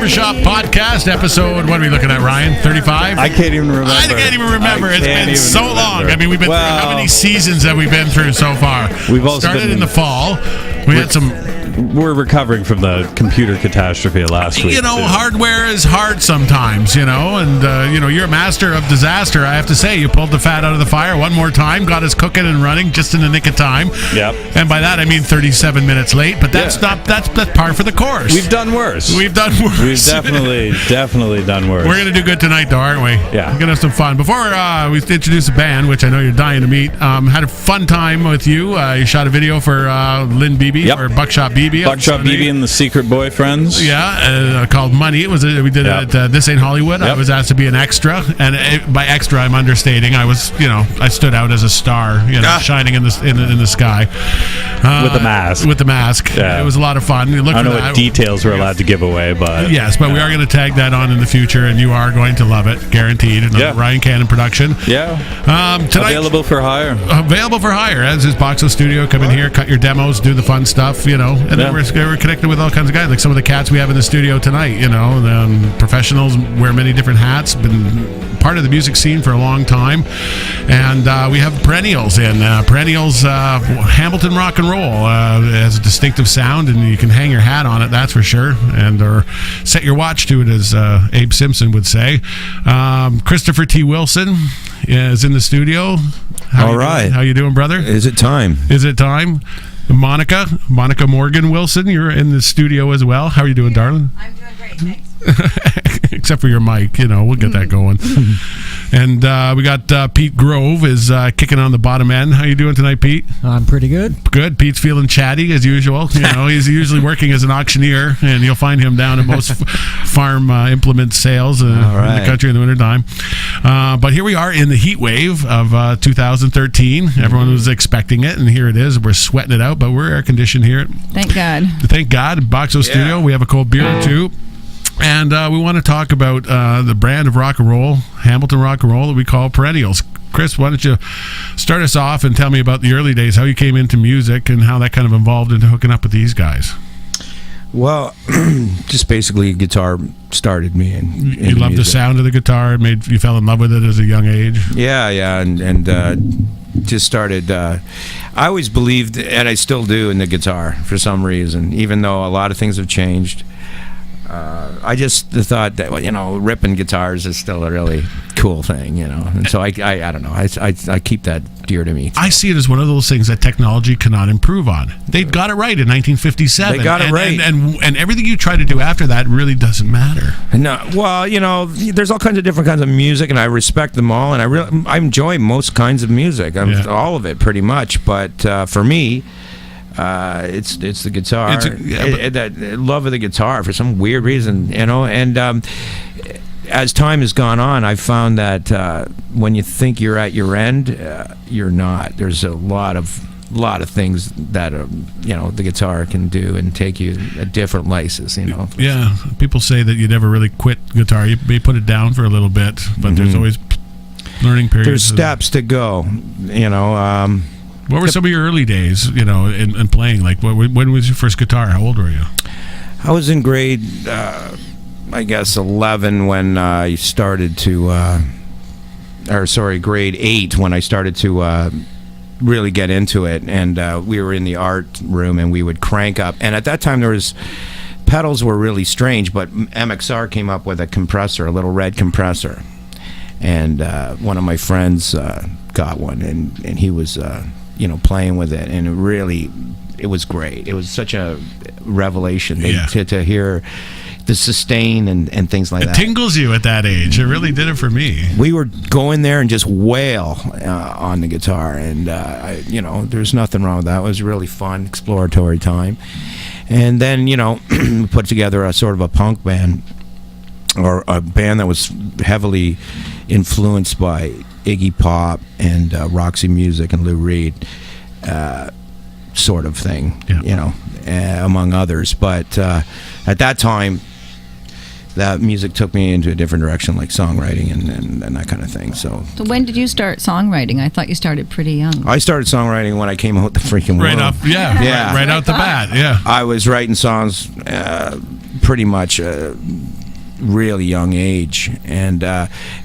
Shop Podcast, episode, what are we looking at, Ryan? 35? I can't even remember. I can't even remember. It's been so long. I mean, we've been through, how many seasons have we been through so far? We've also started in the fall. We had some... We're recovering from the computer catastrophe last week. You know, hardware is hard sometimes, you know, and, you know, you're a master of disaster. I have to say, you pulled the fat out of the fire one more time, got us cooking and running just in the nick of time. Yep. And by that, I mean 37 minutes late, but that's that's par for the course. We've done worse. We've definitely done worse. We're going to do good tonight, though, aren't we? Yeah. We're going to have some fun. Before we introduce the band, which I know you're dying to meet, had a fun time with you. You shot a video for Lynn Beebe, or Buckshot Beebe. Buckshot Beebe and the Secret Boyfriends. Yeah, called Money. It was we did it at This Ain't Hollywood. I was asked to be an extra, and by extra I'm understating. I was, you know, I stood out as a star, you know, shining in the sky with the mask. With the mask, it was a lot of fun. I don't know what details we're allowed to give away, but yes, but we are going to tag that on in the future, and you are going to love it, guaranteed. Another Ryan Cannon production. Tonight, available for hire. Available for hire. As his Boxo Studio, come in here, cut your demos, do the fun stuff, you know, and then we're connected with all kinds of guys, like some of the cats we have in the studio tonight, you know, professionals, wear many different hats, been part of the music scene for a long time, and we have Perennials in. Perennials, Hamilton rock and roll, has a distinctive sound, and you can hang your hat on it, that's for sure, and or set your watch to it, as Abe Simpson would say. Christopher T. Wilson is in the studio. How you doing, brother? Is it time? Monica Morgan Wilson, you're in the studio as well. How are you doing, darling? I'm doing great, thanks. Except for your mic, you know, we'll get that going. And we got Pete Grove is kicking on the bottom end. How you doing tonight, Pete? I'm pretty good. Good. Pete's feeling chatty as usual. You know, he's usually working as an auctioneer, and you'll find him down at most farm implement sales in the country in the wintertime. But here we are in the heat wave of 2013. Everyone was expecting it, and here it is. We're sweating it out, but we're air conditioned here. Thank God. Thank God. Boxo Studio. We have a cold beer or two. And we want to talk about the brand of rock and roll, Hamilton rock and roll, that we call Perennials. Chris, why don't you start us off and tell me about the early days, how you came into music and how that kind of evolved into hooking up with these guys. Well, just basically guitar started me in you loved the sound of the guitar. You fell in love with it as a young age. And just started. I always believed, and I still do, in the guitar for some reason, even though a lot of things have changed. I just thought that, well, you know, ripping guitars is still a really cool thing, you know. And so I don't know. I keep that dear to me. I see it as one of those things that technology cannot improve on. They got it right in 1957. They got it right, and everything you try to do after that really doesn't matter. No, well, you know, there's all kinds of different kinds of music, and I respect them all, and I enjoy most kinds of music, all of it pretty much. But for me, it's the guitar. That love of the guitar for some weird reason, you know. And as time has gone on, I've found that when you think you're at your end, you're not. There's a lot of things that you know, the guitar can do and take you at different places, you know. Yeah, people say that you never really quit guitar. You may put it down for a little bit, but there's always learning periods. There's steps to go, you know. What were some of your early days, you know, in playing? Like, when was your first guitar? How old were you? I was in grade, I guess, 11 when I started to, grade 8 when I started to really get into it. And we were in the art room, and we would crank up. And at that time, pedals were really strange, but MXR came up with a compressor, a little red compressor. And one of my friends got one, and he was... you know, playing with it, and it was great. It was such a revelation to hear the sustain and things like that. It tingles you at that age. It really did it for me. We were going there and just wail on the guitar, and you know, there's nothing wrong with that. It was a really fun, exploratory time. And then, you know, we put together a sort of a punk band, or a band that was heavily influenced by Iggy Pop and Roxy Music and Lou Reed, sort of thing, you know, among others. But at that time, that music took me into a different direction, like songwriting and that kind of thing. So when did you start songwriting? I thought you started pretty young. I started songwriting when I came out the freaking womb. Right out the bat. Yeah, I was writing songs pretty much really young age. And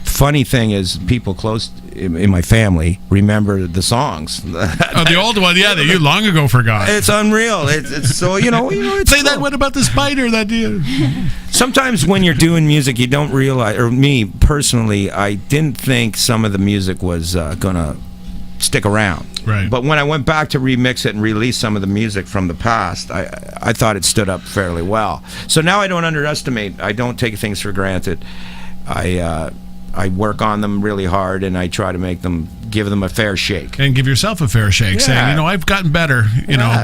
funny thing is, people close in my family remember the songs. The old one, yeah, that you long ago forgot. It's unreal. It's so it's Say that one about the spider that you. Sometimes when you're doing music, you don't realize, or me personally, I didn't think some of the music was gonna stick around. Right. But when I went back to remix it and release some of the music from the past, I thought it stood up fairly well. So now I don't underestimate. I don't take things for granted. I work on them really hard, and I try to give them a fair shake. And give yourself a fair shake, saying, I've gotten better,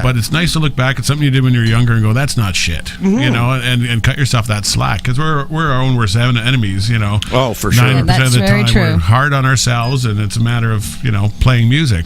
but it's nice to look back at something you did when you were younger and go, that's not shit, and cut yourself that slack, because we're our own worst enemies, Oh, for sure. 90% That's of the very time true. we're hard on ourselves, and it's a matter of, playing music,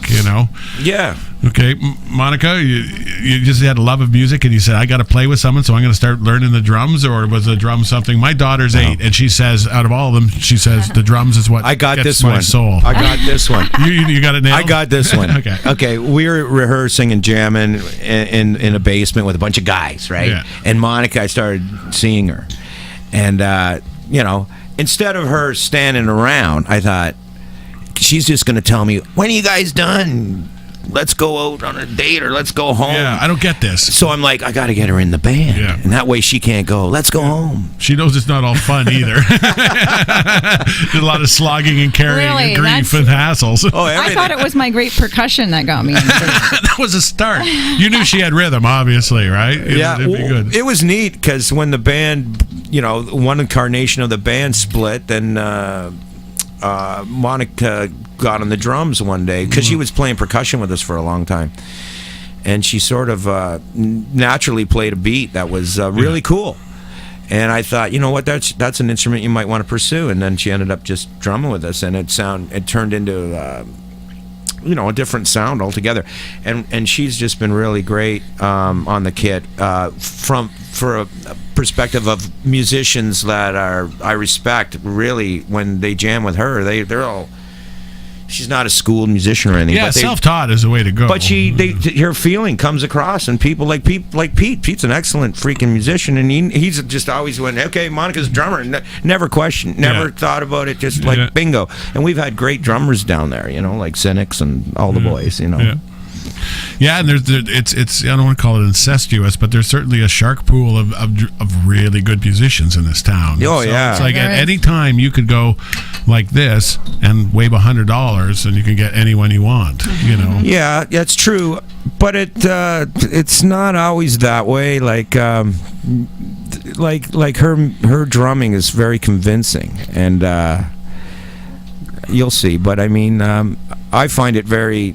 Yeah. Okay, Monica, you just had a love of music, and you said, I got to play with someone, so I'm going to start learning the drums, or was the drums something? My daughter's 8, and she says, out of all of them, she says, the drums is what I got gets this my one. soul. I got this one. You got it nailed? I got this one. Okay. We were rehearsing and jamming in a basement with a bunch of guys, right? Yeah. And Monica, I started seeing her. And, instead of her standing around, I thought, she's just going to tell me, when are you guys done? Let's go out on a date, or let's go home. Yeah, I don't get this. So I'm like, I got to get her in the band. Yeah. And that way she can't go, let's go home. She knows it's not all fun either. There's a lot of slogging and carrying Really? and grief That's- and hassles. Oh, I everything. thought it was my great percussion that got me into it. That was a start. You knew she had rhythm, obviously, right? It'd be good. It was neat because when the band, one incarnation of the band split, then Monica got on the drums one day because she was playing percussion with us for a long time, and she sort of naturally played a beat that was really cool. And I thought, you know what, that's an instrument you might want to pursue. And then she ended up just drumming with us, and it turned into a different sound altogether. And she's just been really great on the kit for a perspective of musicians that I respect. Really, when they jam with her, they're all. She's not a schooled musician or anything. Yeah, but self-taught is the way to go. But her feeling comes across, and people like Pete. Pete's an excellent freaking musician, and he's just always went, okay, Monica's a drummer. Never questioned, never thought about it, just like bingo. And we've had great drummers down there, like Cynics and all the boys, Yeah, and it's I don't want to call it incestuous, but there's certainly a shark pool of really good musicians in this town. Oh, so yeah. It's like at There is. any time you could go like this and wave $100 and you can get anyone you want. Yeah, that's true, but it's not always that way. Like her drumming is very convincing, and you'll see. But I mean, I find it very.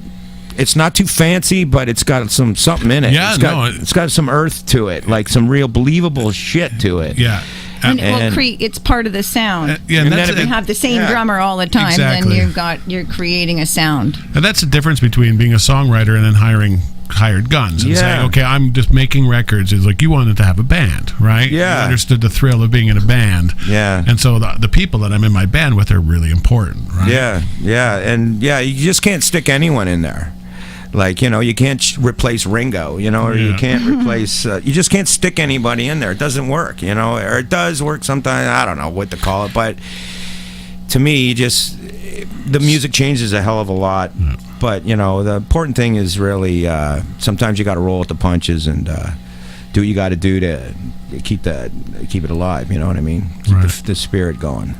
It's not too fancy, but it's got something in it. Yeah, it's got some earth to it, like some real believable shit to it. Yeah. And it will it's part of the sound. Yeah, and And that's then If you have the same drummer all the time, Exactly. then you're creating a sound. And that's the difference between being a songwriter and then hiring hired guns and saying, okay, I'm just making records. It's like you wanted to have a band, right? Yeah. You understood the thrill of being in a band. Yeah. And so the people that I'm in my band with are really important, right? Yeah, and you just can't stick anyone in there. Like, you can't replace Ringo, or you can't replace, you just can't stick anybody in there. It doesn't work, or it does work sometimes. I don't know what to call it, but to me, the music changes a hell of a lot. Yeah. But, the important thing is really, sometimes you got to roll with the punches and do what you got to do to keep it alive, you know what I mean? Keep Right. the spirit going.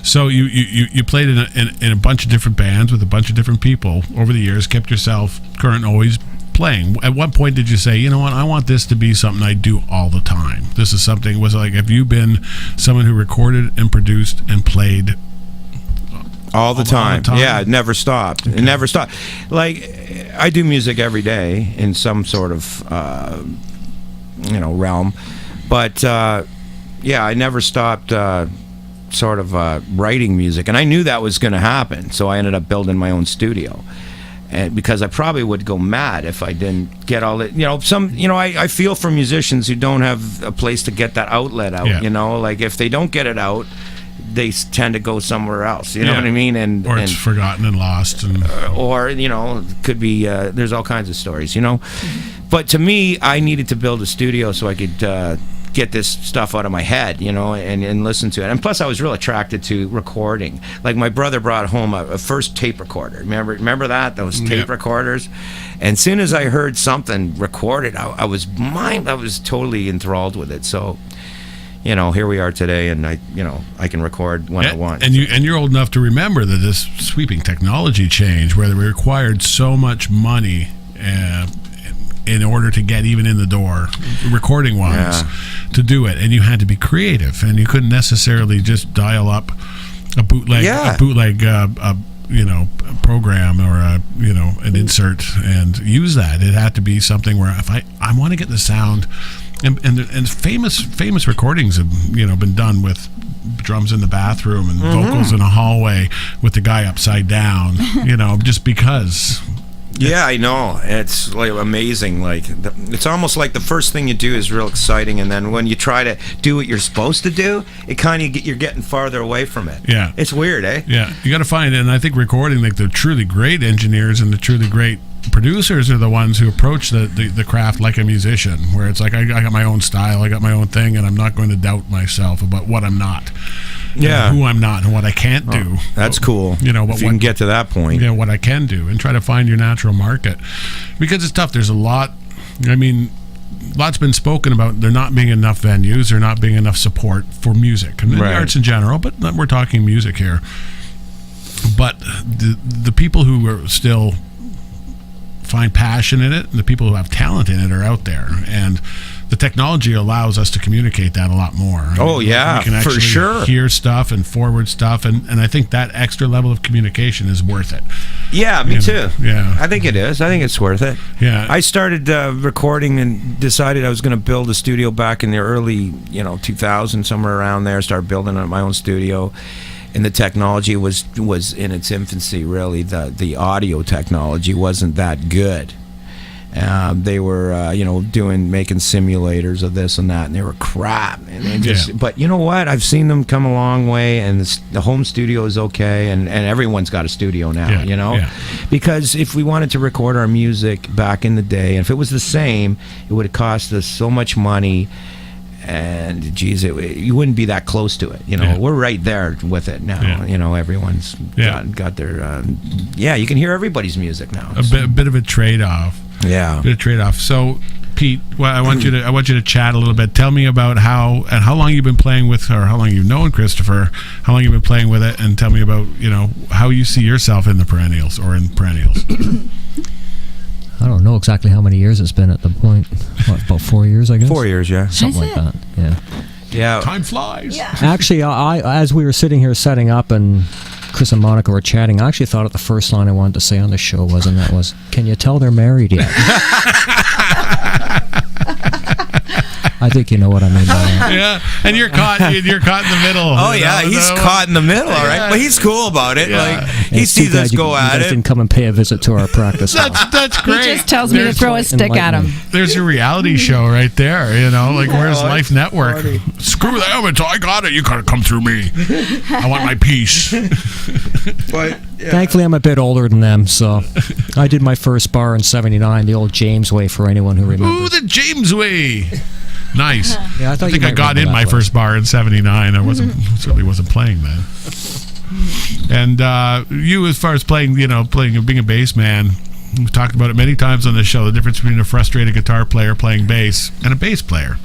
So you played in a bunch of different bands with a bunch of different people over the years, kept yourself current, always playing. At what point did you say, you know what, I want this to be something I do all the time? This is something, was it like, have you been someone who recorded and produced and played all the time? Yeah, it never stopped. Okay. It never stopped. Like, I do music every day in some sort of realm, but I never stopped sort of writing music, and I knew that was going to happen, so I ended up building my own studio. And because I probably would go mad if I didn't get all it. I feel for musicians who don't have a place to get that outlet out. Yeah. Like if they don't get it out, they tend to go somewhere else. You know what I mean? Or it's forgotten and lost, and could be. There's all kinds of stories. But to me, I needed to build a studio so I could get this stuff out of my head, and listen to it. And plus, I was real attracted to recording. Like my brother brought home a first tape recorder. Remember that? Those tape recorders. And as soon as I heard something recorded, I was totally enthralled with it. So, here we are today, and I can record when I want. And you're old enough to remember that this sweeping technology change, where they required so much money in order to get even in the door, recording wise, to do it, and you had to be creative, and you couldn't necessarily just dial up a bootleg, program or an insert and use that. It had to be something where if I want to get the sound. And famous recordings have been done with drums in the bathroom and vocals in a hallway with the guy upside down, just because. Yeah, I know. It's like amazing. Like it's almost like the first thing you do is real exciting, and then when you try to do what you're supposed to do, it kind of you're getting farther away from it. Yeah, it's weird, eh? Yeah, you got to find it. And I think recording, like the truly great engineers and the truly great producers are the ones who approach the craft like a musician, where it's like I got my own style, I got my own thing, and I'm not going to doubt myself about what I'm not. Who I'm not and what I can't do. That's cool. But if you can get to that point. What I can do, and try to find your natural market, because it's tough. There's a lot. Lots been spoken about there not being enough venues, there not being enough support for music and the arts in general. But we're talking music here. But the people who are still find passion in it, and the people who have talent in it are out there, and the technology allows us to communicate that a lot more. We can actually for sure hear stuff and forward stuff, and I think that extra level of communication is worth it. Yeah, me too. Yeah, I think it is. I think it's worth it. Yeah, I started recording and decided I was going to build a studio back in the early 2000, somewhere around there. Started building my own studio. And the technology was in its infancy, really. The audio technology wasn't that good. They were, making simulators of this and that, and they were crap. And they just, But you know what? I've seen them come a long way, and the home studio is okay, and everyone's got a studio now, Because if we wanted to record our music back in the day, and if it was the same, it would have cost us so much money. And geez, you wouldn't be that close to it. We're right there with it now. Everyone's got their. You can hear everybody's music now. A bit of a trade-off. Yeah, a bit of trade-off. So, Pete, I want you to chat a little bit. Tell me about how long you've been playing with, or how long you've known Christopher. How long you've been playing with it, and tell me about how you see yourself in the Perennials or in Perennials. I don't know exactly how many years it's been at the point. About 4 years, I guess? 4 years, yeah. Something like that, yeah. Yeah. Time flies. Yeah. Actually, as we were sitting here setting up and Chris and Monica were chatting, I actually thought the first line I wanted to say on the show was, can you tell they're married yet? I think you know what I mean by that. Yeah, and you're caught in the middle. Oh yeah, he's caught in the middle, all right. But he's cool about it. Like he sees us go at it. Didn't come and pay a visit to our practice. That's great. He just tells me to throw a stick at him. There's your reality show right there. Where's Life Network? Funny. Screw them until I got it. You gotta come through me. I want my piece. But thankfully, I'm a bit older than them, so I did my first bar in '79, the old James Way, for anyone who remembers. Ooh, the James Way. Nice. Yeah, I think I got in my first bar in '79. I certainly wasn't playing then. And you, as far as playing, being a bass man, we've talked about it many times on this show. The difference between a frustrated guitar player playing bass and a bass player.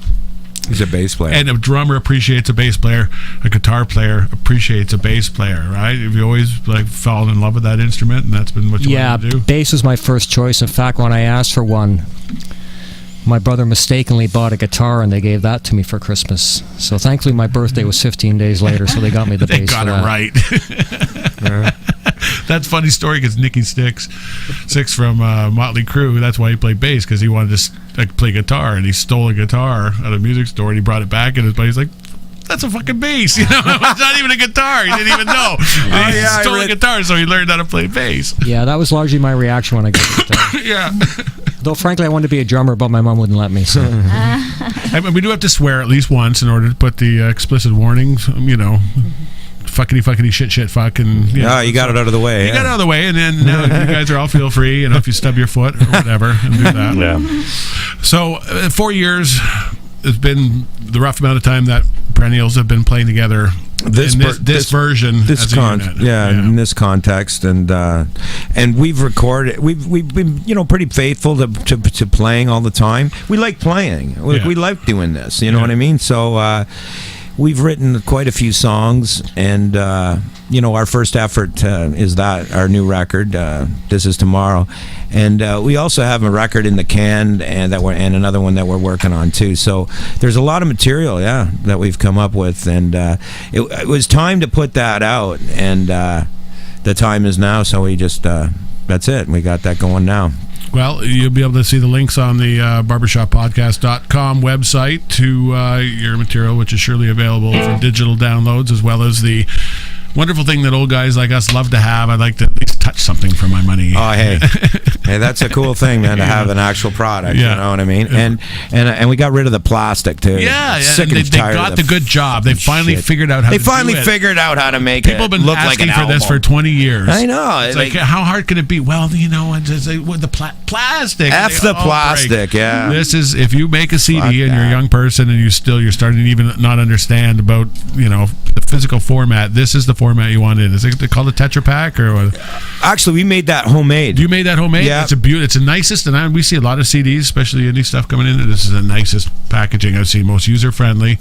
He's a bass player. And a drummer appreciates a bass player. A guitar player appreciates a bass player, right? Have you always fallen in love with that instrument, and that's been what you wanted to do? Yeah, bass was my first choice. In fact, when I asked for one, my brother mistakenly bought a guitar, and they gave that to me for Christmas. So thankfully, my birthday was 15 days later, so they got me the bass. They got it right. That's a funny story, because Nicky Six from Motley Crue, that's why he played bass, because he wanted to play guitar, and he stole a guitar at a music store, and he brought it back, and his buddy's like, that's a fucking bass. It's not even a guitar. He didn't even know. He stole a guitar, so he learned how to play bass. Yeah, that was largely my reaction when I got the guitar. Yeah. Though, frankly, I wanted to be a drummer, but my mom wouldn't let me. So. We do have to swear at least once in order to put the explicit warnings, fuckity shit fucking. You got it out of the way. You got it out of the way, and then now you guys are all feel free, if you stub your foot or whatever, and do that. Yeah. So 4 years it's been the rough amount of time that Perennials have been playing together. This version, in this context, and we've recorded. We've been pretty faithful to playing all the time. We like playing. We like doing this. You know what I mean? So we've written quite a few songs, and our first effort is that our new record, This Is Tomorrow, and we also have a record in the can, and another one that we're working on too. So there's a lot of material, that we've come up with, and it was time to put that out, and the time is now. So we just that's it. We got that going now. Well, you'll be able to see the links on the barbershoppodcast.com website to your material, which is surely available for digital downloads, as well as the wonderful thing that old guys like us love to have. I'd like to at least touch something for my money. Oh, hey, that's a cool thing, man, to have an actual product. You know what I mean? And we got rid of the plastic too. Yeah, they got the good job. They finally figured out how. Figured out how to make People have been look asking like an for this for 20 years. I know. It's like how hard can it be? Well, it's like, with the plastic. F the plastic. Yeah. This is if you make a CD and you're a young person and you're starting to even not understand about the physical format. This is the format you want in. Is it called a Tetra Pak or what? Actually, we made that homemade. You made that homemade? Yeah. It's it's the nicest, and we see a lot of CDs, especially indie stuff coming in. This is the nicest packaging I've seen, most user friendly.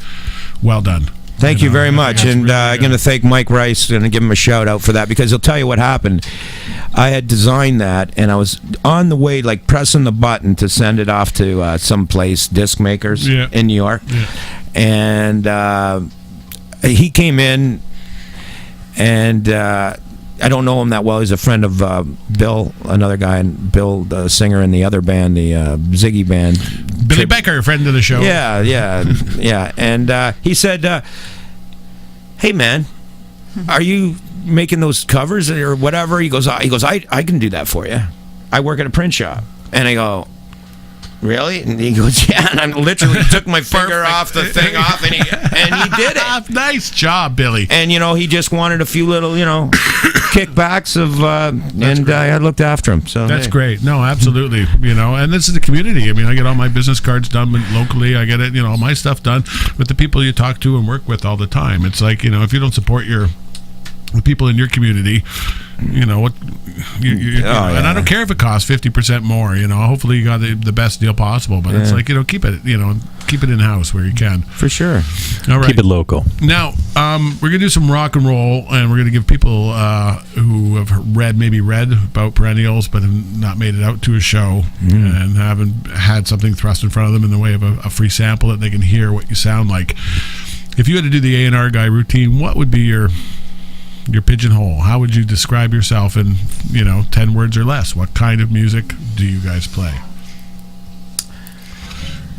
Well done. Thank you very much, and really I'm going to thank Mike Rice and give him a shout out for that, because he'll tell you what happened. I had designed that, and I was on the way, like pressing the button to send it off to some place, disc makers in New York, and he came in, and I don't know him that well. He's a friend of Bill, another guy, and Bill, the singer in the other band, the Ziggy band. Billy Becker, friend of the show. Yeah. And he said, "Hey, man, are you making those covers or whatever?" He goes, I can do that for you. I work at a print shop. And I go, "Really?" And he goes, "Yeah." And I literally took my finger off the thing off, and he did it. Nice job, Billy. And he just wanted a few little kickbacks of, I looked after him. So that's great. No, absolutely. And this is the community. I mean, I get all my business cards done locally. I get it. All my stuff done with the people you talk to and work with all the time. It's like if you don't support the people in your community, what and I don't care if it costs 50% more. Hopefully you got the best deal possible, but it's like keep it in house where you can, for sure. All right, keep it local. Now we're gonna do some rock and roll, and we're gonna give people who have read about Perennials but have not made it out to a show and haven't had something thrust in front of them in the way of a free sample that they can hear what you sound like. If you had to do the A&R guy routine, what would be your pigeonhole? How would you describe yourself in 10 words or less? What kind of music do you guys play?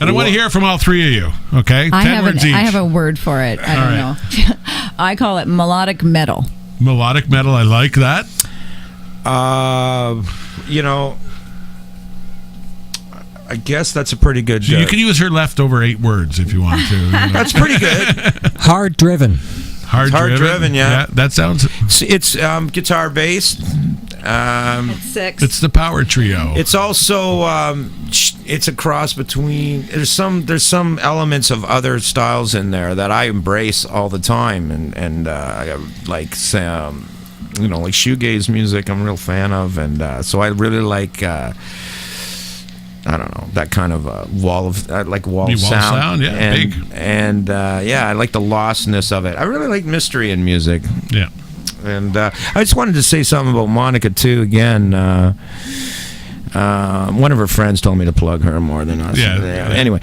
And I want to hear it from all three of you. Okay, 10 words each. I have a word for it. I don't know. I call it melodic metal. Melodic metal. I like that. I guess that's a pretty good. So you can use her leftover 8 words if you want to. That's pretty good. Hard driven. Hard driven, yeah. That sounds. It's guitar based. It's 6. It's the power trio. It's also it's a cross between. There's some elements of other styles in there that I embrace all the time, and like like shoegaze music. I'm a real fan of, and so I really like. I don't know, that kind of wall sound. Yeah, big. And I like the lostness of it. I really like mystery in music. Yeah. And I just wanted to say something about Monica too. Again, one of her friends told me to plug her more than us. Yeah. Anyway.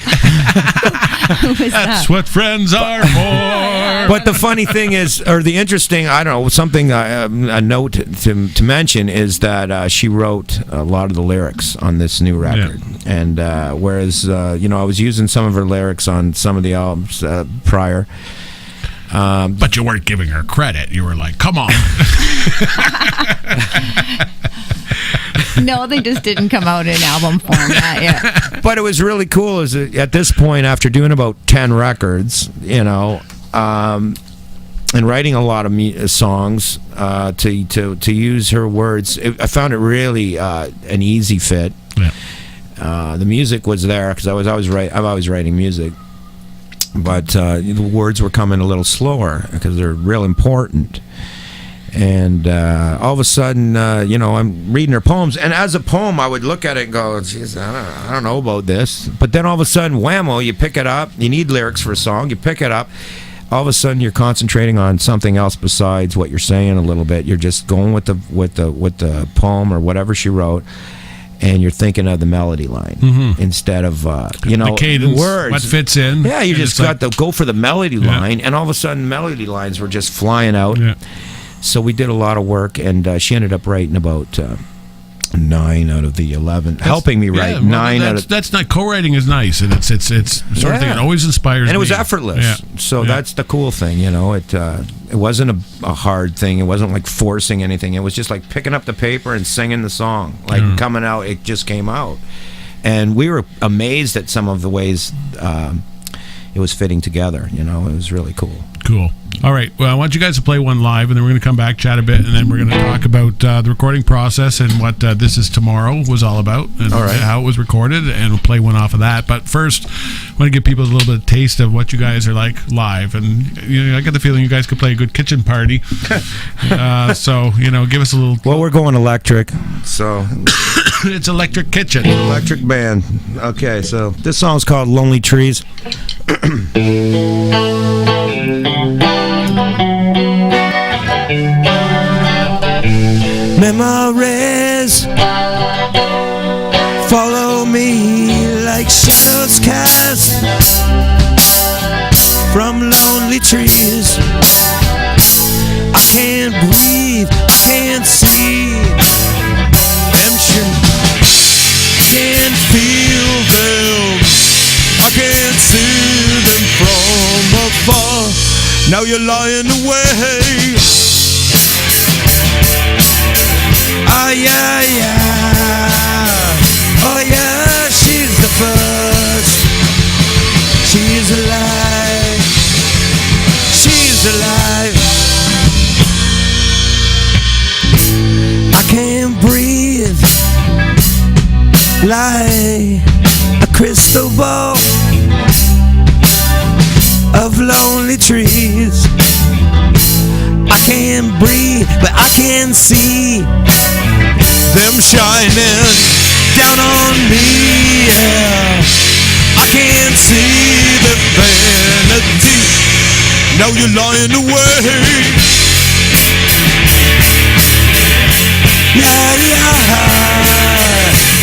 That's what friends are for. But the funny thing is, or the interesting, I don't know, something, a note to mention is that she wrote a lot of the lyrics on this new record. Yeah. And whereas, I was using some of her lyrics on some of the albums prior. But you weren't giving her credit. You were like, come on. No, they just didn't come out in album format yet. But it was really cool at this point, after doing about 10 records, and writing a lot of songs, to use her words. I found it really an easy fit. Yeah. The music was there because I'm always writing music. but the words were coming a little slower because they're real important. And all of a sudden, I'm reading her poems, and as a poem, I would look at it and go, "Geez, I don't know about this." But then all of a sudden, whammo! You pick it up. You need lyrics for a song. You pick it up. All of a sudden, you're concentrating on something else besides what you're saying a little bit. You're just going with the poem or whatever she wrote, and you're thinking of the melody line instead of the cadence, words. what fits in. Yeah, you just got to go for the melody line, and all of a sudden, melody lines were just flying out. Yeah. So we did a lot of work, and she ended up writing about 9 out of the 11, helping me write 9 out of. That's not co-writing is nice, and it's sort of thing. It always inspires me. And it was effortless. Yeah. So that's the cool thing, It wasn't a hard thing. It wasn't like forcing anything. It was just like picking up the paper and singing the song, like coming out. It just came out, and we were amazed at some of the ways it was fitting together. It was really cool. Cool. All right. Well, I want you guys to play one live, and then we're going to come back, chat a bit, and then we're going to talk about the recording process and what This Is Tomorrow was all about, and how it was recorded, and we'll play one off of that. But first, I want to give people a little bit of taste of what you guys are like live. And I get the feeling you guys could play a good kitchen party. So, give us a little... Well, we're going electric, so... It's Electric Kitchen. Electric band. Okay, so this song's called Lonely Trees. Memories follow me like shadows cast from lonely trees. I can't breathe, I can't see them can't feel them, I can't see them from afar. Now you're lying away. Oh yeah, yeah. Oh yeah, she's the first. She's alive. She's alive. I can't breathe like a crystal ball of lonely trees. I can't breathe, but I can see them shining down on me, yeah. I can't see the vanity. Now you're lying away. Yeah, yeah.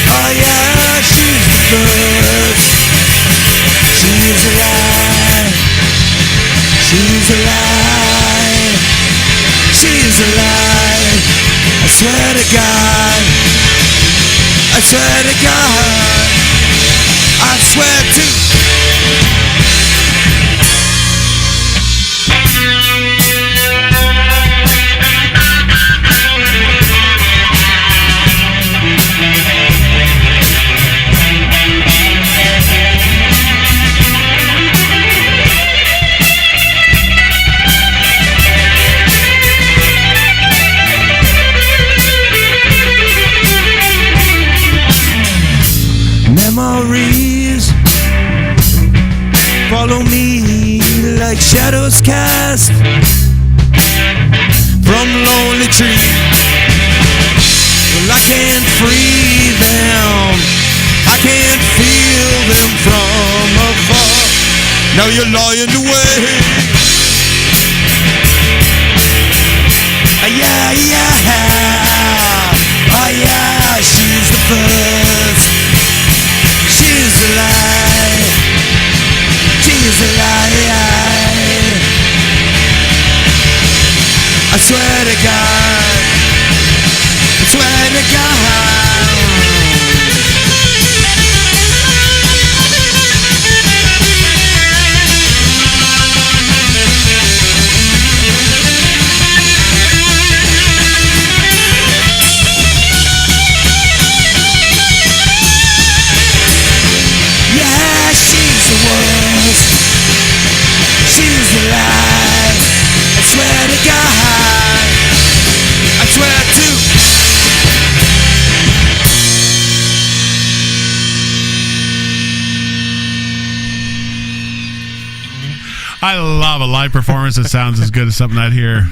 Oh yeah, she's the first. She's alive. She's alive. She's alive. I swear to God. I swear to God. I swear to. Memories follow me like shadows cast from lonely trees. Well, I can't free them, I can't feel them from afar. Now you're lying away. Yeah, yeah. Oh yeah, she's the first. She's alive. She's alive. I swear to God. I swear to God. She's alive. I swear to God. have a live performance that sounds as good as something I'd hear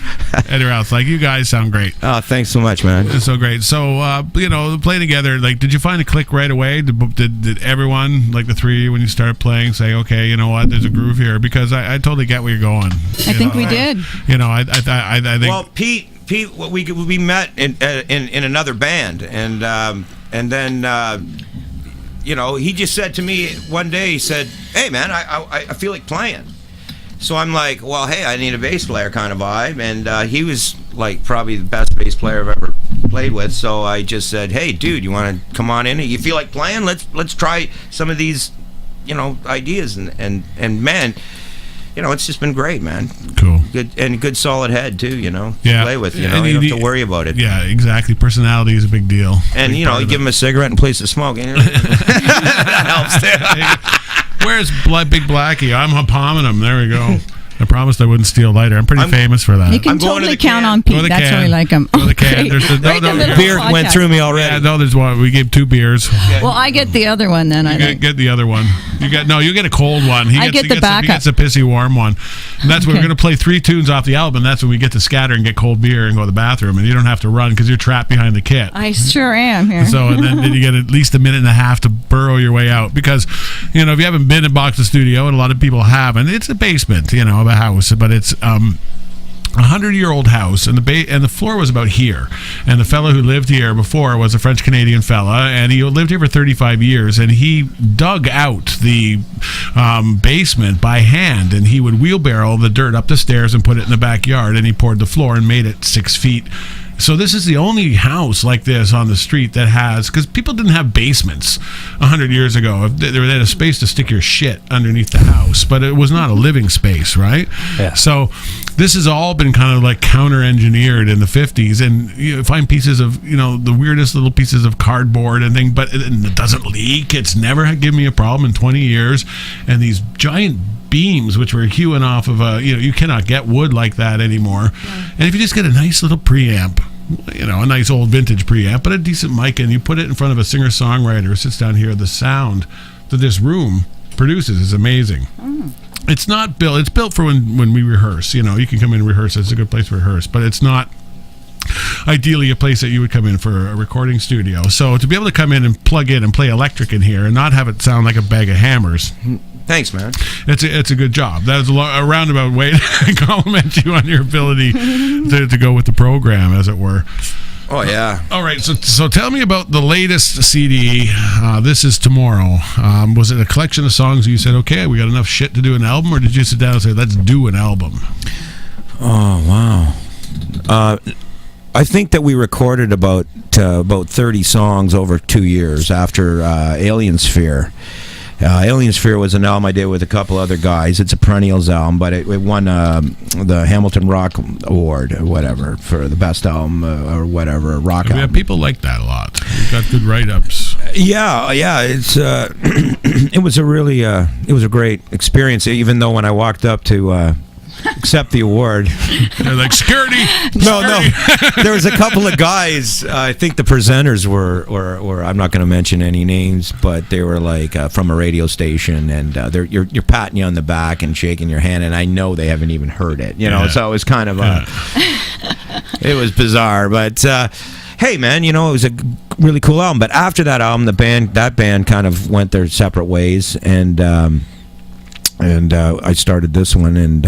anywhere else. Like, you guys sound great. Oh, thanks so much, man. It's so great. So, playing together, like, did you find a click right away? Did everyone, like the three, when you started playing, say, okay, you know what, there's a groove here? Because I totally get where you're going. I think we did. I think. Well, Pete, we met in another band, and then he just said to me one day, he said, "Hey man, I feel like playing." So I'm like, well, hey, I need a bass player kind of vibe, and he was like probably the best bass player I've ever played with. So I just said, hey, dude, you want to come on in? You feel like playing? Let's try some of these, ideas, and man, it's just been great, man. Cool. Good solid head too, to Yeah. play with. You And don't have to worry about it. Yeah, exactly. Personality is a big deal. And you give him a cigarette and place to smoke. That helps too. Where's Big Blackie? I'm palming him. There we go. I promised I wouldn't steal lighter. I'm pretty famous for that. You can totally count on Pete. That's why we like him. Go to the can. Great. There's the beer went through me already. Yeah, no, there's one. We gave 2 beers. Well, I get the other one then. You get the other one. You get a cold one. He get the backup. He gets a pissy warm one. And that's when we're going to play 3 tunes off the album. And that's when we get to scatter and get cold beer and go to the bathroom. And you don't have to run because you're trapped behind the kit. I sure am here. So, and then you get at least a minute and a half to burrow your way out. Because, if you haven't been in Box the Studio, and a lot of people haven't, it's a basement, of a house. But it's 100-year-old house, and the floor was about here. And the fellow who lived here before was a French-Canadian fella, and he lived here for 35 years, and he dug out the basement by hand, and he would wheelbarrow the dirt up the stairs and put it in the backyard, and he poured the floor and made it 6 feet. So this is the only house like this on the street that has, because people didn't have basements 100 years ago. They had a space to stick your shit underneath the house, but it was not a living space, right? Yeah. So this has all been kind of like counter-engineered in the 50s, and you find pieces of, the weirdest little pieces of cardboard and thing, but it doesn't leak. It's never given me a problem in 20 years. And these giant beams which were hewing off of you cannot get wood like that anymore. Yeah. And if you just get a nice little preamp, a nice old vintage preamp, but a decent mic, and you put it in front of a singer-songwriter who sits down here, the sound that this room produces is amazing. It's not built, it's built for when we rehearse. You can come in and rehearse. It's a good place to rehearse, but it's not ideally a place that you would come in for a recording studio. So to be able to come in and plug in and play electric in here and not have it sound like a bag of hammers. Thanks, man. It's a good job. That was a roundabout way to compliment you on your ability to go with the program, as it were. Oh, yeah. All right, so tell me about the latest CD, This Is Tomorrow. Was it a collection of songs you said, okay, we got enough shit to do an album, or did you sit down and say, let's do an album? Oh, wow. I think that we recorded about 30 songs over 2 years after Alien Sphere. Alien Sphere was an album I did with a couple other guys. It's a Perennials album, but it won the Hamilton Rock Award or whatever for the best album or whatever, rock album. Yeah, people like that a lot. We've got good write-ups. Yeah, it's it was a really it was a great experience. Even though when I walked up to accept the award, they're like, security. No. There was a couple of guys. I think the presenters were I'm not going to mention any names, but they were like from a radio station, and you're patting you on the back and shaking your hand, and I know they haven't even heard it. So it was kind of it was bizarre, but. Hey man, it was a really cool album. But after that album, that band kind of went their separate ways, and I started this one, and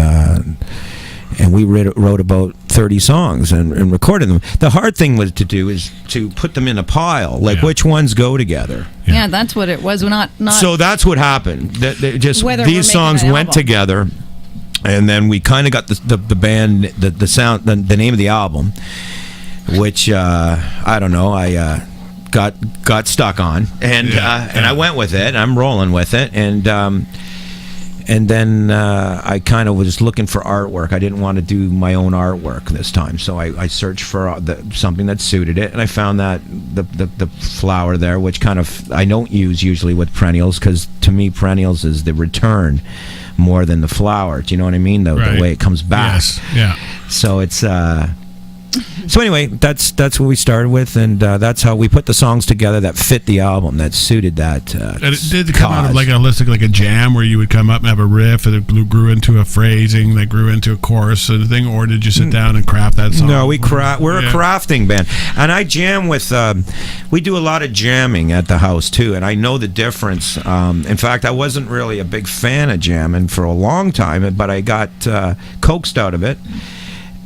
we wrote about 30 songs and recorded them. The hard thing was to put them in a pile, like which ones go together. Yeah, that's what it was. Not. So that's what happened. These songs went together, and then we kind of got the band, the sound, the name of the album, which I don't know. I got stuck on, and I went with it. I'm rolling with it, and then I kind of was looking for artwork. I didn't want to do my own artwork this time, so I searched for something that suited it, and I found that the flower there, which kind of I don't use usually with Perennials, because to me Perennials is the return more than the flower. Do you know what I mean? The way it comes back. Yes. Yeah. So it's So anyway, that's what we started with, and that's how we put the songs together that fit the album, that suited that. And it did come out of like a jam where you would come up and have a riff, and it grew into a phrasing, that grew into a chorus sort of thing, or did you sit down and craft that song? No, we're a crafting band, and I jam with. We do a lot of jamming at the house too, and I know the difference. In fact, I wasn't really a big fan of jamming for a long time, but I got coaxed out of it.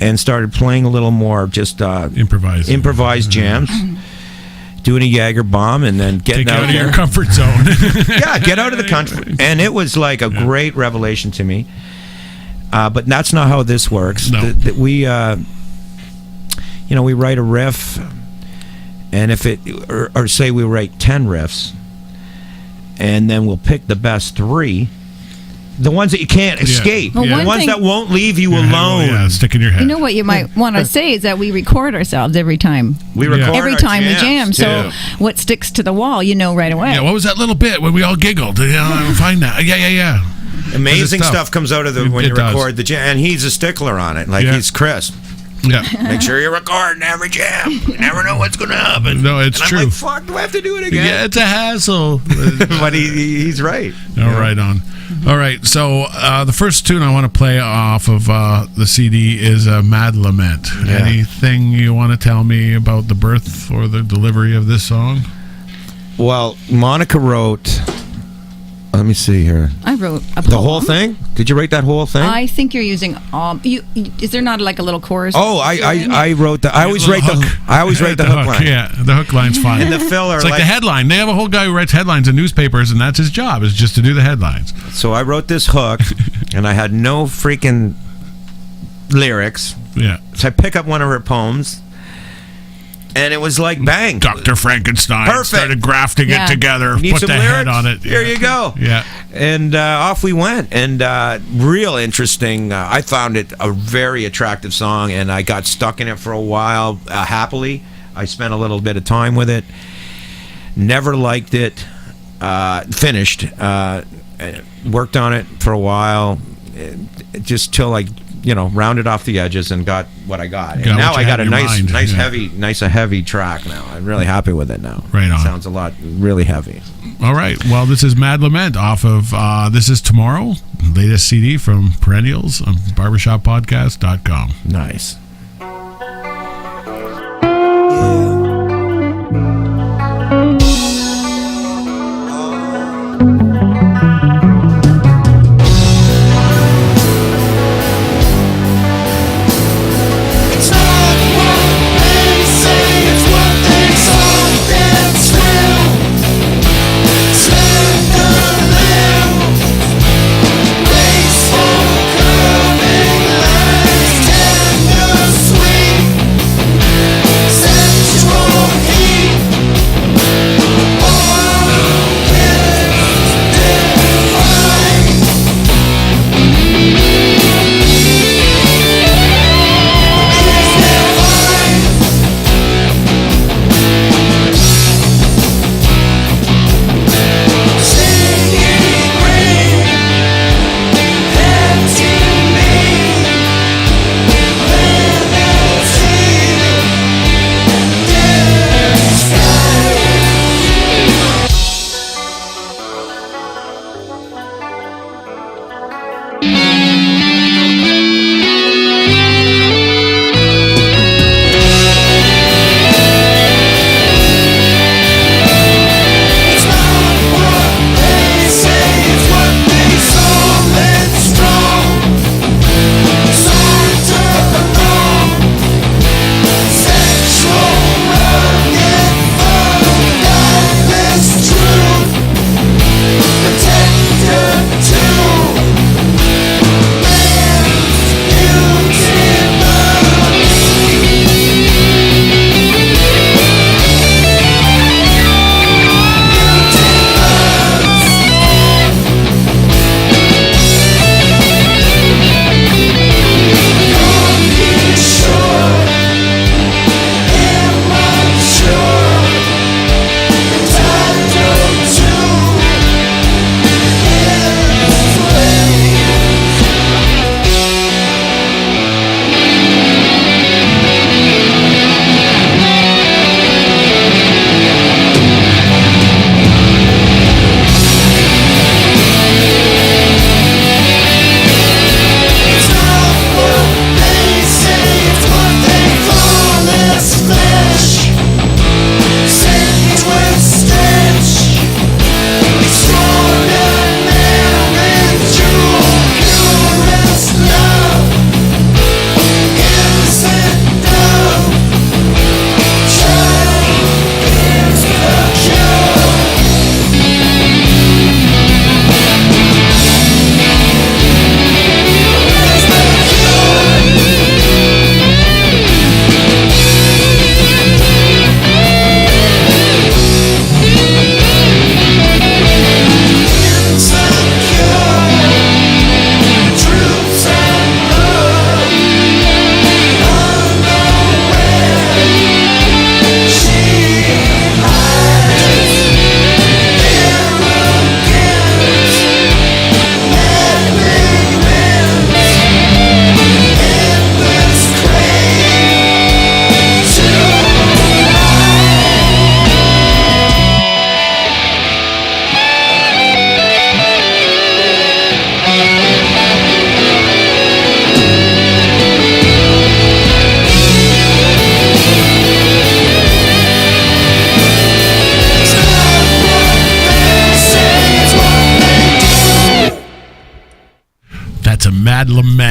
And started playing a little more just improvised jams, doing a Jaeger bomb, and then getting out of your comfort zone. Yeah, get out of the country. And it was like a great revelation to me. But that's not how this works. No. We write a riff, and if it, or say we write 10 riffs, and then we'll pick the best 3. The ones that you can't escape. Well, The ones that won't leave you alone. Stick in your head. You know what you might want to say is that we record ourselves every time. We record every time we jam. So what sticks to the wall, you know right away. Yeah, what was that little bit when we all giggled? I'll find that. Yeah. Amazing stuff comes out of when you record the jam. And he's a stickler on it. He's Chris. Yeah. Make sure you're recording every jam. You never know what's going to happen. No, it's true. I'm like, fuck, do I have to do it again? Yeah, it's a hassle. But he's right. Right on. All right, so the first tune I want to play off of the CD is Mad Lament. Yeah. Anything you want to tell me about the birth or the delivery of this song? Well, Monica wrote... Let me see here. I wrote a poem. The whole thing? Did you write that whole thing? I think you're using is there not like a little chorus? Oh, I wrote the. I always write the hook line. Yeah, the hook line's fine. And the filler. It's like the headline. They have a whole guy who writes headlines in newspapers, and that's his job, is just to do the headlines. So I wrote this hook, and I had no freaking lyrics. Yeah. So I pick up one of her poems. And it was like bang. Dr. Frankenstein started grafting it together, Need put the lyrics? head on it. Here you go. Yeah. And off we went. And real interesting. I found it a very attractive song, and I got stuck in it for a while happily. I spent a little bit of time with it. Never liked it. Finished. Worked on it for a while. Just till rounded off the edges and got what I got. And now I got a nice heavy track now. I'm really happy with it now. Right on. It sounds really heavy. All right. Well, this is Mad Lament off of This Is Tomorrow, latest CD from Perennials on barbershoppodcast.com. Nice. Graceful curving lines, tender, sweet.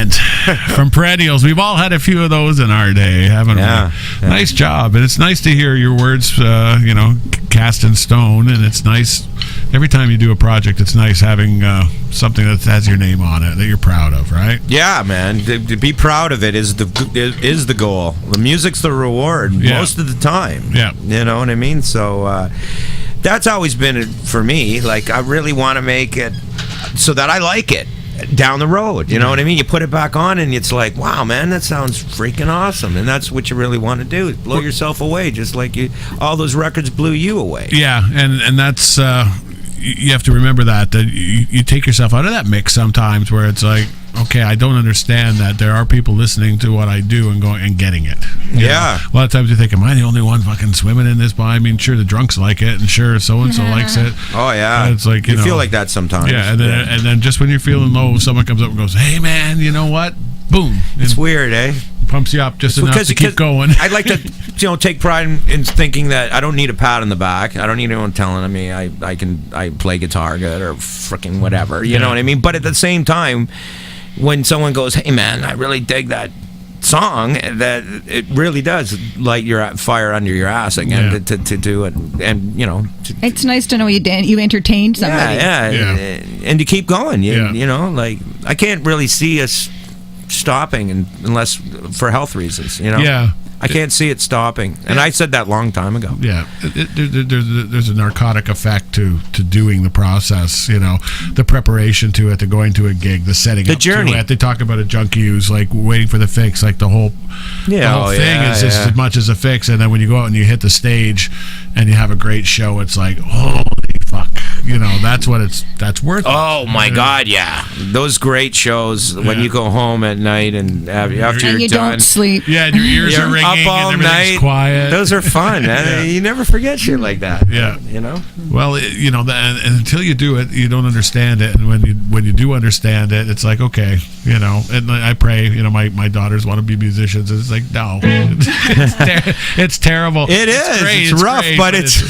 compliment from Perennials. We've all had a few of those in our day, haven't we? Yeah. Nice job. And it's nice to hear your words, cast in stone. And it's nice every time you do a project. It's nice having something that has your name on it that you're proud of, right? Yeah, man. To be proud of it is the goal. The music's the reward most of the time. Yeah. You know what I mean? So that's always been it for me. Like, I really want to make it so that I like it down the road. You know what I mean? You put it back on and it's like, wow, man, that sounds freaking awesome. And that's what you really want to do, is blow yourself away, just like all those records blew you away. Yeah, and that's you have to remember that you take yourself out of that mix sometimes, where it's like, okay, I don't understand that there are people listening to what I do and going and getting it. You know? A lot of times you think, am I the only one fucking swimming in this? But I mean, sure, the drunks like it, and sure, so and so likes it. Oh yeah, but it's like you feel like that sometimes. Yeah, and then just when you're feeling low, someone comes up and goes, "Hey, man, you know what? Boom!" It's weird, eh? Pumps you up just enough to keep going. I like to, take pride in thinking that I don't need a pat on the back. I don't need anyone telling me I play guitar good or freaking whatever. You know what I mean? But at the same time, when someone goes, "Hey, man, I really dig that song," that it really does light your fire under your ass again to do it, and it's nice to know you entertained somebody. And to keep going. You know, like, I can't really see us stopping unless for health reasons. You know. Yeah. I can't see it stopping, and I said that a long time ago. Yeah, there's a narcotic effect to doing the process. The preparation to it, the going to a gig, the setting the up journey. To it. They talk about a junkie who's like waiting for the fix, like the whole thing is just as much as a fix. And then when you go out and you hit the stage and you have a great show, it's like, holy fuck, that's worth it. Oh my God, yeah, those great shows when you go home at night and after and you're done, don't sleep. Yeah, and your ears are ringing. Up all and everything's night. Quiet. Those are fun. You never forget shit like that. Yeah. Well, and until you do it, you don't understand it. And when you do understand it, it's like, okay, And I pray, my daughters want to be musicians. And it's like, no, it's terrible. It's great. It's rough, but it's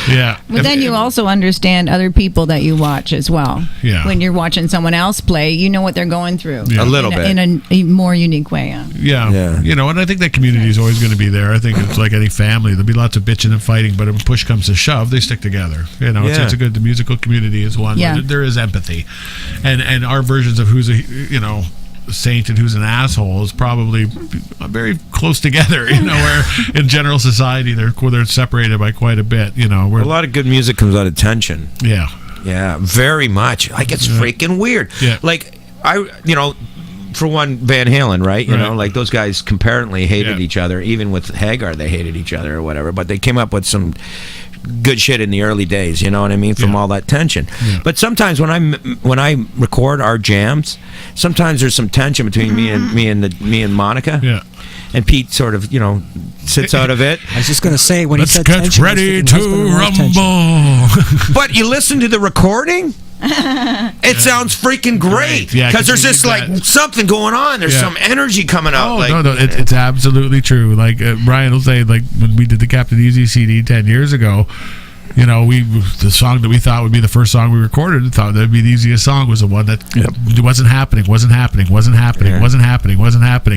yeah. But then you also understand other people that you watch as well. Yeah. When you're watching someone else play, you know what they're going through. A little bit in a more unique way. Yeah. And I think that community is always going to be there. I think it's like any family. There'll be lots of bitching and fighting, but when push comes to shove, they stick together. It's a good. The musical community is one. Yeah. Where there is empathy, and our versions of who's a saint and who's an asshole is probably very close together. Where in general society they're separated by quite a bit. Where a lot of good music comes out of tension. Yeah. Yeah, very much. Like, it's freaking weird. Yeah. Like, for one, Van Halen, right? Like, those guys apparently hated each other. Even with Hagar, they hated each other or whatever. But they came up with some good shit in the early days. You know what I mean? From all that tension. Yeah. But sometimes when I record our jams, sometimes there's some tension between me and Monica. Yeah. And Pete sort of, sits out of it. I was just going to say, when Let's he said get tension, ready to rumble. But you listen to the recording, it sounds freaking great. Yeah, because there's just like something going on. There's some energy coming out. Oh, no, it's absolutely true. Like Brian will say, like when we did the Captain Easy CD 10 years ago, the song that we thought would be the first song we recorded, thought that'd be the easiest song, was the one that wasn't happening,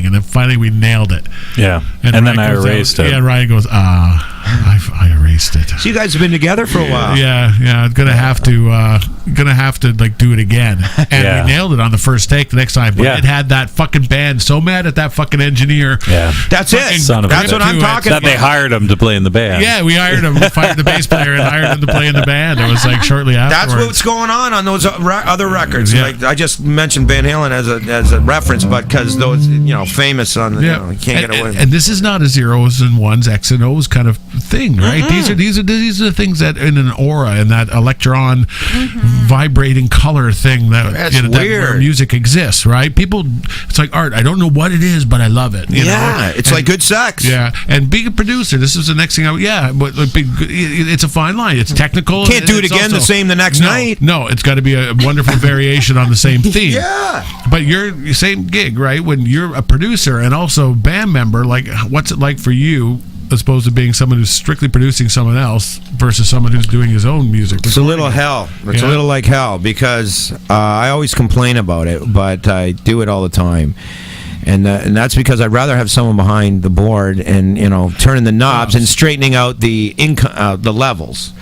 and then finally we nailed it. Yeah, and then I erased it. Yeah, Ryan goes, I erased it. So you guys have been together for a while. Yeah. Gonna have to like do it again, and we nailed it on the first take the next time. But it had that fucking band so mad at that fucking engineer. Yeah, that's it. That's what I'm talking about. That they hired him to play in the band. Yeah, we hired him. We fired the bass player and hired him to play in the band. It was like shortly afterwards. That's what's going on those other records. Yeah. Like, I just mentioned Van Halen as a reference, but because those famous on you can't get away. And this is not a zeros and ones, X and O's kind of thing, right? Mm-hmm. These are the things that in an aura and that electron vibrating color thing that where music exists, right? People, it's like art. I don't know what it is, but I love it. It's like good sex. Yeah, and being a producer, this is the next thing. But it's a fine line. It's technical. Can't do it again the same the next night. No, it's got to be a wonderful variation on the same theme. Yeah. But you're same gig, right? When you're a producer and also band member, like what's it like for you? as opposed to being someone who's strictly producing someone else versus someone who's doing his own music. It's a little hell. It's a little like hell because I always complain about it, but I do it all the time. And that's because I'd rather have someone behind the board and turning the knobs and straightening out the levels.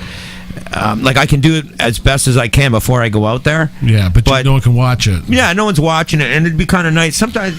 Like I can do it as best as I can before I go out there. Yeah, but no one can watch it. Yeah, no one's watching it, and it'd be kind of nice. Sometimes,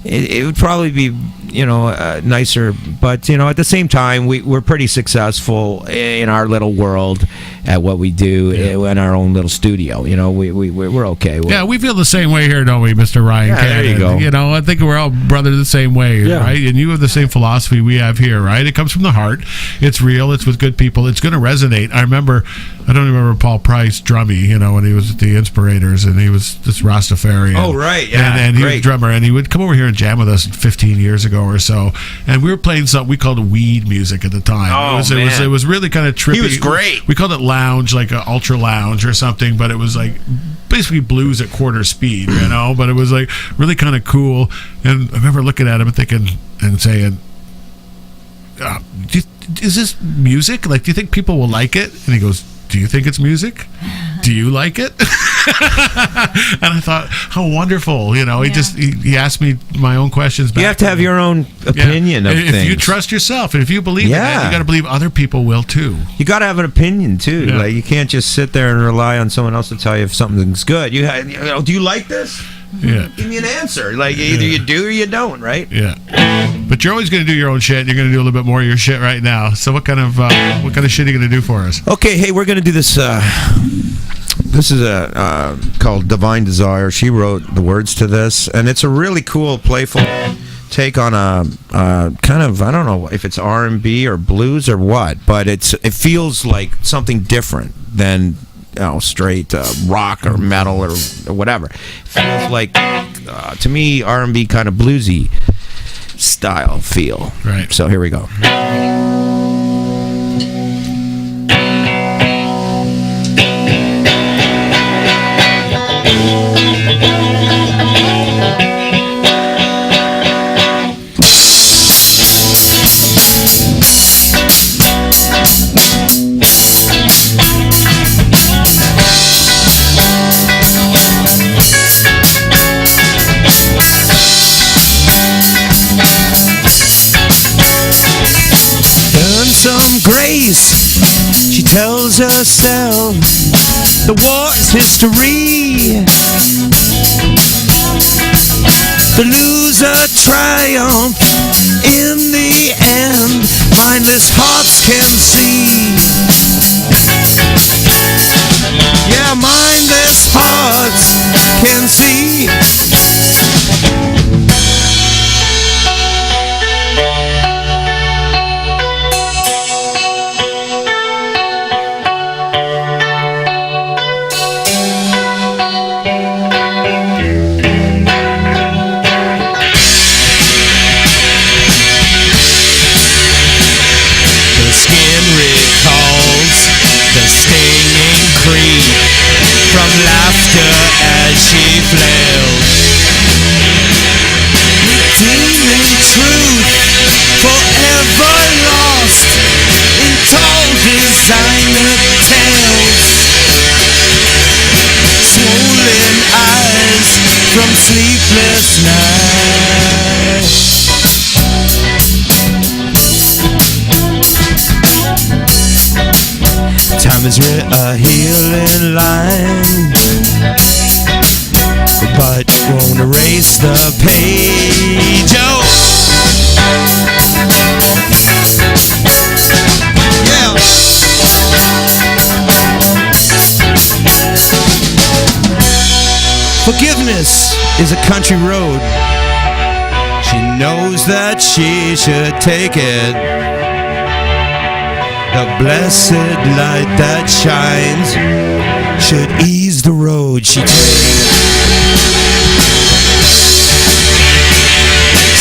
it would probably be, nicer. But, at the same time, we're pretty successful in our little world at what we do in our own little studio. We're okay. We feel the same way here, don't we, Mr. Ryan Cannon? There you go. I think we're all brothers the same way, right? And you have the same philosophy we have here, right? It comes from the heart. It's real. It's with good people. It's going to resonate. I don't remember Paul Price drummy, when he was at the Inspirators, and he was this Rastafarian. Oh, right. Yeah, and he was a drummer, and he would come over here and jam with us 15 years ago or so. And we were playing something we called weed music at the time. Oh, it was really kind of trippy. He was great. We called it lounge, like an ultra lounge or something, but it was like basically blues at quarter speed, but it was like really kind of cool. And I remember looking at him and thinking and saying, is this music? Like, do you think people will like it? And he goes, do you think it's music? Do you like it? And I thought, how wonderful, He asked me my own questions back. You have to have your own opinion of things. If you trust yourself, and if you believe in that, you got to believe other people will too. You got to have an opinion too. Yeah. Like you can't just sit there and rely on someone else to tell you if something's good. Do you like this? Yeah. Give me an answer. Like either you do or you don't, right? Yeah. But you're always going to do your own shit. You're going to do a little bit more of your shit right now. So what kind of shit are you going to do for us? Okay, hey, we're going to do this. This is called Divine Desire. She wrote the words to this, and it's a really cool, playful take on a kind of, I don't know if it's R&B or blues or what, but it feels like something different than straight rock or metal or whatever. It feels like to me R&B kind of bluesy style feel. Right. So here we go. Grace, she tells herself the war is history. The loser triumph in the end. Mindless hearts can see. Yeah, mindless hearts can see. From laughter as she flails, redeeming truth forever lost in tall designer tales. Swollen eyes from sleepless nights. Time has writ a healing line, but won't erase the page. Oh, yeah. Forgiveness is a country road. She knows that she should take it. The blessed light that shines should ease the road she takes.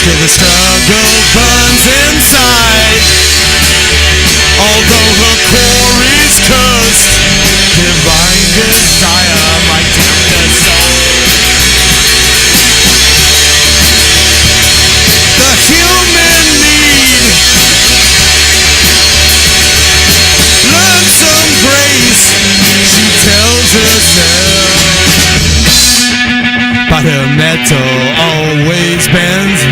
Still the struggle burns inside, although her core is cursed. Divine desire might tempt her soul. The human need metal always bends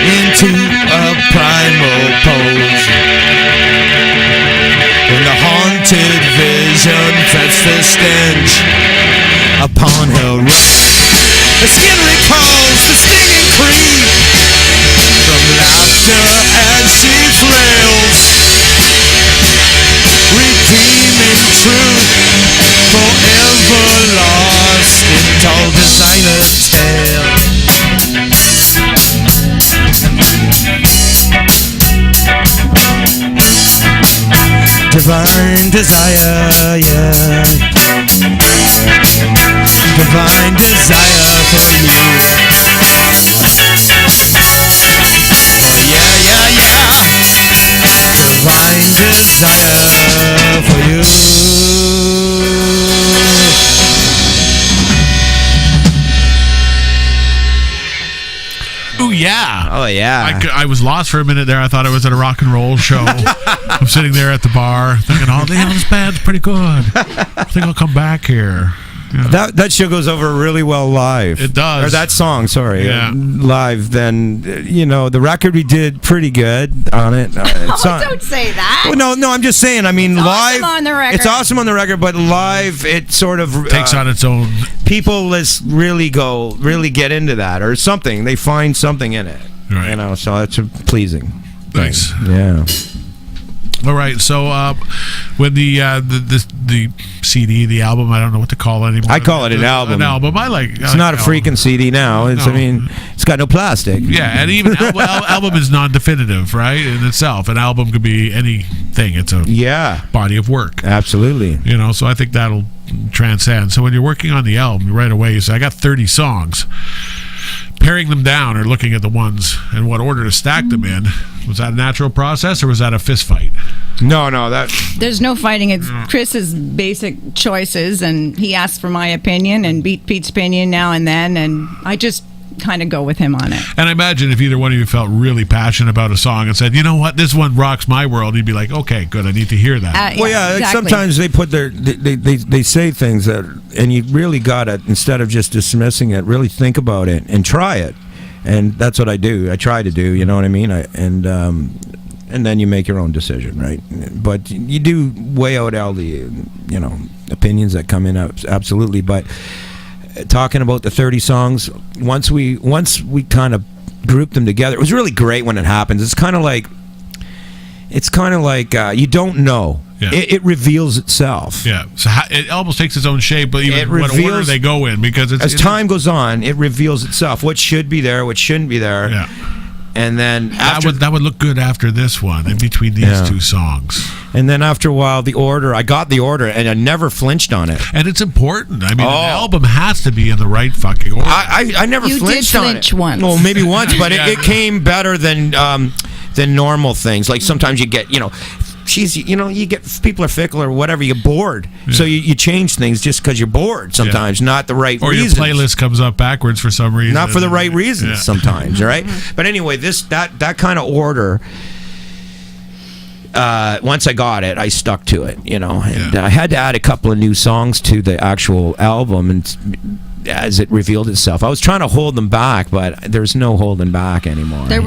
into a primal pose. When the haunted vision fets the stench upon her road, the skin recalls the stinging creep from laughter as she flails, redeeming truth forever lost in tall designer tale. Divine desire, yeah. Divine desire for you. Yeah, yeah, yeah. Divine desire for you. Ooh, yeah. Oh, yeah. I was lost for a minute there. I thought I was at a rock and roll show. I'm sitting there at the bar thinking, oh, damn, this band's pretty good. I think I'll come back here. Yeah. That show goes over really well live. It does. Or that song, sorry. Yeah. Live, then, the record we did pretty good on it. Don't say that. Well, no, I'm just saying. I mean, It's live. awesome on the record. It's awesome on the record, but live, it sort of Takes on its own. People really get into that or something. They find something in it. Right. So that's pleasing. Nice. Yeah. All right, so when the CD, the album, I don't know what to call it anymore. I call it an album. An album. It's not a freaking CD now. It's it's got no plastic. Yeah, and even album is non-definitive, right? In itself, an album could be anything. It's a body of work. Absolutely. So I think that'll transcend. So when you're working on the album, right away you say, I got 30 songs. Paring them down or looking at the ones and what order to stack them in, was that a natural process or was that a fist fight? No, There's no fighting. It's Chris's basic choices, and he asks for my opinion and Pete's opinion now and then, and I just kind of go with him on it. And I imagine if either one of you felt really passionate about a song and said, you know what, this one rocks my world, you'd be like, okay, good, I need to hear that. Exactly. Sometimes they put they say things that, and you really gotta, instead of just dismissing it, really think about it and try it. And that's what I do. I try to do, you know what I mean? And then you make your own decision, right? But you do weigh out all the, opinions that come in, absolutely. But talking about the 30 songs, once we kind of grouped them together, it was really great when it happens. It's kind of like you don't know. Yeah. It reveals itself. Yeah, so it almost takes its own shape, but even what order they go in, because as time goes on, it reveals itself. What should be there, what shouldn't be there. Yeah. And then that would look good after this one, in between these two songs. And then after a while, I got the order, and I never flinched on it. And it's important. I mean, an album has to be in the right fucking order. I never flinched on it. You did flinch once. Well, maybe once, but it came better than normal things. Like sometimes you get, you get, people are fickle or whatever, you get bored. Yeah. So you change things just because you're bored sometimes, not the right reasons. Or your playlist comes up backwards for some reason. Not for the right reasons sometimes, right? But anyway, that kind of order, once I got it, I stuck to it, and I had to add a couple of new songs to the actual album, and as it revealed itself, I was trying to hold them back, but there's no holding back anymore. There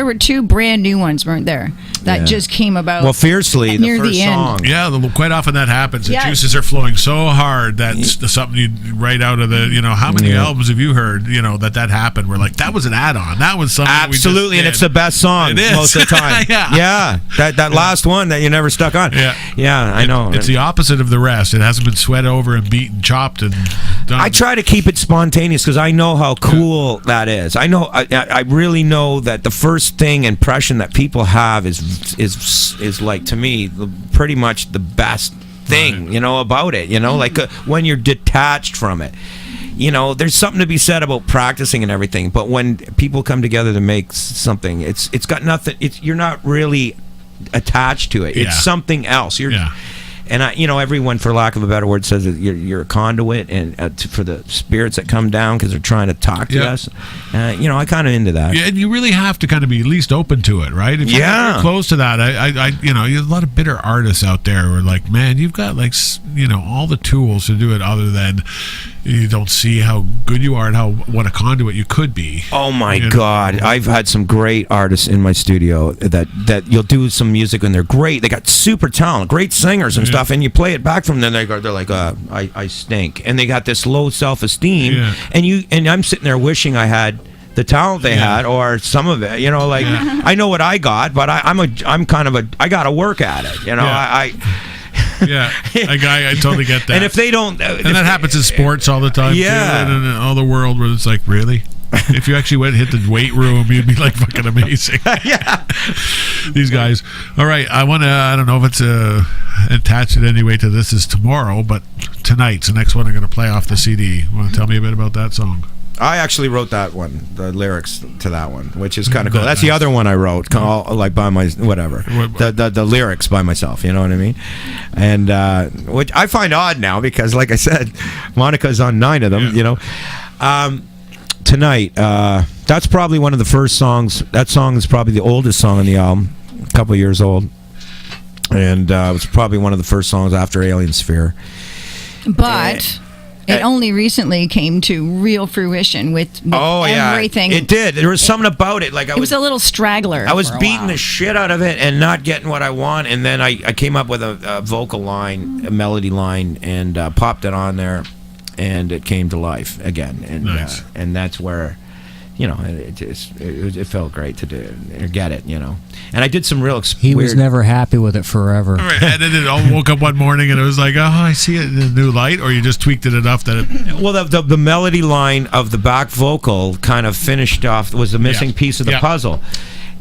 were two brand new ones, weren't there? That just came about. Well, Fiercely, near the first the end. song. Yeah, quite often that happens. The juices are flowing so hard that something you write out of the, how many albums have you heard, that happened? We're like, that was an add-on. That was something. Absolutely, and it's the best song most of the time. Yeah, that last one that you never stuck on. Yeah, I know. It's the opposite of the rest. It hasn't been sweat over and beaten, chopped, and done. I try to keep it spontaneous because I know how cool that is. I know, I really know that the first impression that people have is like, to me, pretty much the best thing, about it. Like when you're detached from it. There's something to be said about practicing and everything, but when people come together to make something, it's got nothing. You're not really attached to it. It's something else. And everyone, for lack of a better word, says that you're a conduit and for the spirits that come down because they're trying to talk to us. I kind of into that. Yeah, and you really have to kind of be at least open to it, right? If you're close to that, there's a lot of bitter artists out there who are like, man, you've got all the tools to do it other than, you don't see how good you are and what a conduit you could be. Oh my God! I've had some great artists in my studio that you'll do some music and they're great. They got super talent, great singers and stuff, and you play it back from them. They're like, I stink, and they got this low self-esteem. Yeah. And I'm sitting there wishing I had the talent they had, or some of it. I know what I got, but I got to work at it. I totally get that. And if they don't, and that happens in sports all the time, too, and in all the world where it's like, really? If you actually went and hit the weight room, you'd be like fucking amazing. Yeah. These guys. All right, I don't know if it's attached in any way to This Is Tomorrow, but tonight's the next one I'm going to play off the CD. Want to tell me a bit about that song? I actually wrote that one, the lyrics to that one, which is kind of cool. That's the other one I wrote, like by my whatever. The lyrics by myself, you know what I mean? And which I find odd now because, like I said, Monica's on 9 of them. Tonight, that's probably one of the first songs. That song is probably the oldest song on the album, a couple of years old, and it was probably one of the first songs after Alien Sphere. But it only recently came to real fruition with everything. It did. There was something about it. Like it was a little straggler. I was beating the shit out of it and not getting what I want, and then I came up with a vocal line, a melody line, and popped it on there, and it came to life again. And nice. And that's where, it felt great to do or get it, And I did some real He was never happy with it forever. Right. And then it all woke up one morning and it was like, oh, I see it in a new light, or you just tweaked it enough that it... Well, the melody line of the back vocal kind of finished off, was the missing piece of the puzzle.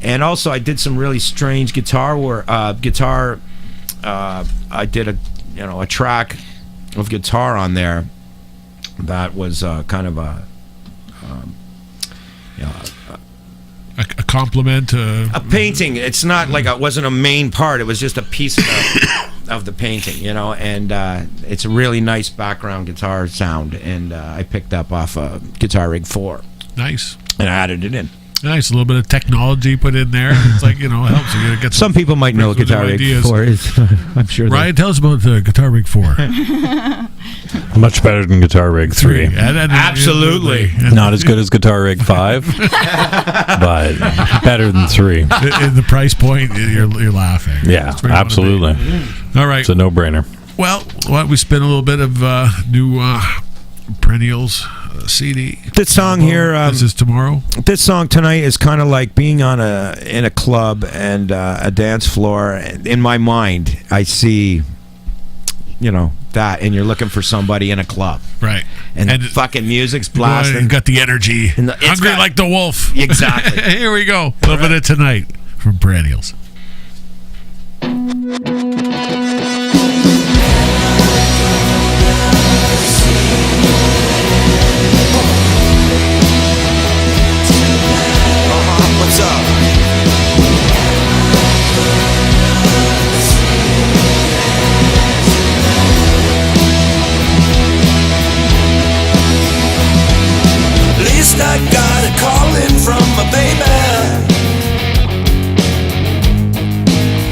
And also I did some really strange guitar work. I did a track of guitar on there that was kind of a compliment, a painting. It's not like it wasn't a main part. It was just a piece of the painting, and it's a really nice background guitar sound, and I picked up off a Guitar Rig 4. Nice. And I added it in. Nice, a little bit of technology put in there. It's like, it helps you get some people might know what Guitar Rig 4 is. I'm sure. Ryan, tell us about the Guitar Rig 4. Much better than Guitar Rig 3. Absolutely. Not as good as Guitar Rig 5, but better than 3. In the price point, you're laughing. Yeah, absolutely. All right. It's a no-brainer. Well, why don't we spin a little bit of new Perennials CD. This song here, This Is Tomorrow. This song tonight is kind of like being in a club and a dance floor. In my mind, I see, that, and you're looking for somebody in a club, right? And fucking music's blasting. Got the energy, hungry like the wolf. Exactly. Here we go. A little bit of Tonight from Perennials. What's up? Least I got a calling from my baby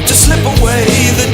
to slip away the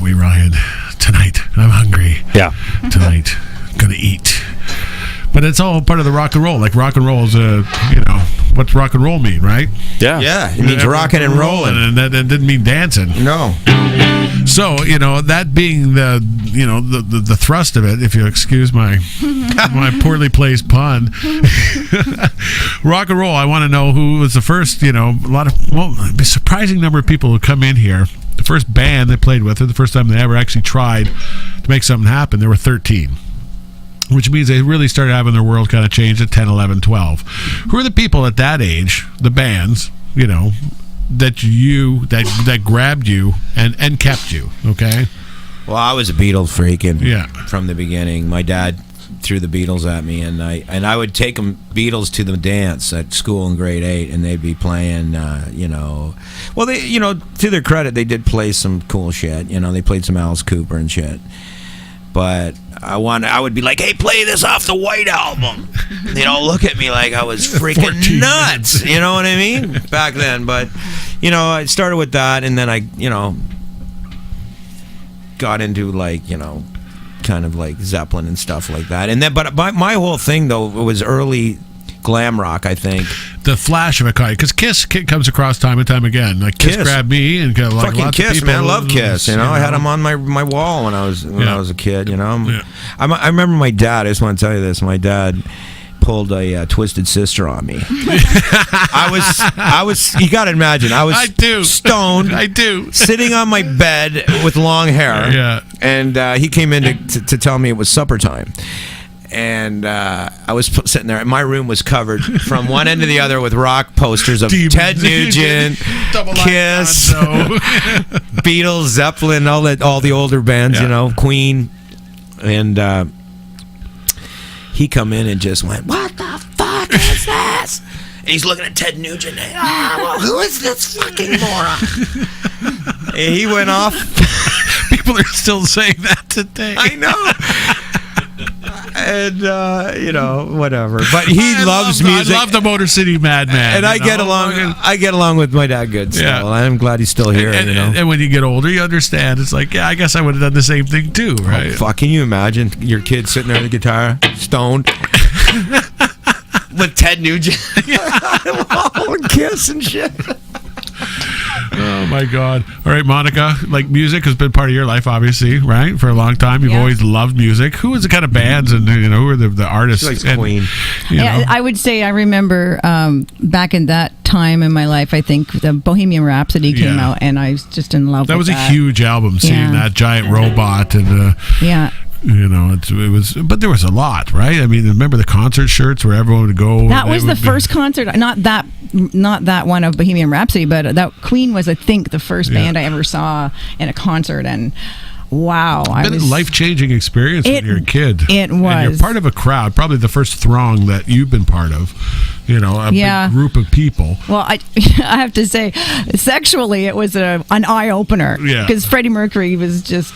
me, Ryan. Tonight, I'm hungry. Yeah. Tonight, gonna eat. But it's all part of the rock and roll. Like rock and roll is what's rock and roll mean, right? Yeah. Yeah, it means rocking and rolling. And that didn't mean dancing. No. So, that being the thrust of it, if you excuse my poorly placed pun, rock and roll, I want to know who was the first, a surprising number of people who come in here. The first band they played with, or the first time they ever actually tried to make something happen, there were 13. Which means they really started having their world kind of change at 10, 11, 12. Who are the people at that age, the bands, that grabbed you and kept you, okay? Well, I was a Beatles freak from the beginning. My dad threw the Beatles at me, and I would take them Beatles to the dance at school in grade 8, and they'd be playing, Well, they, to their credit, they did play some cool shit. They played some Alice Cooper and shit. But I would be like, hey, play this off the White Album. Look at me like I was freaking nuts. You know what I mean? Back then. But, I started with that, and then I, got into kind of like Zeppelin and stuff like that. And then, but my whole thing, though, was early glam rock, I think. The flash of it, because Kiss comes across time and time again. Like Kiss grabbed me and fucking lots Kiss, of people, man. I love Kiss. I had them on my wall when I was a kid. I remember my dad. I just want to tell you this. My dad pulled a Twisted Sister on me. I was. You got to imagine. I was stoned. I do. Sitting on my bed with long hair. Yeah. And he came in to tell me it was supper time. And I was sitting there, and my room was covered from one end to the other with rock posters of Ted Nugent, Kiss, Beatles, Zeppelin, all the older bands, Queen. And he come in and just went, "What the fuck is this?" And he's looking at Ted Nugent. Who is this fucking moron? And he went off. People are still saying that today. I know. And whatever. But he loves music. I love the Motor City Madman. And I get along. I get along with my dad good. Still. Yeah. I'm glad he's still here. And when you get older, you understand. It's like, I guess I would have done the same thing too, right? Oh, fuck! Can you imagine your kid sitting there with a guitar, stoned, with Ted Nugent, Kiss and shit. Oh my God! All right, Monica. Like music has been part of your life, obviously, right? For a long time, you've always loved music. Who was the kind of bands and who are the artists? She likes Queen. I would say I remember back in that time in my life. I think the Bohemian Rhapsody came out, and I was just in love. That with was a huge album. Seeing that giant robot and it was, but there was a lot, right? I mean, remember the concert shirts where everyone would go. That was the first concert, not that one of Bohemian Rhapsody, but that Queen was, I think, the first band I ever saw in a concert, and wow, it's been a life-changing experience when you're a kid. It was. And you're part of a crowd, probably the first throng that you've been part of. A big group of people. Well, I have to say, sexually, it was an eye-opener. Yeah. Because Freddie Mercury was just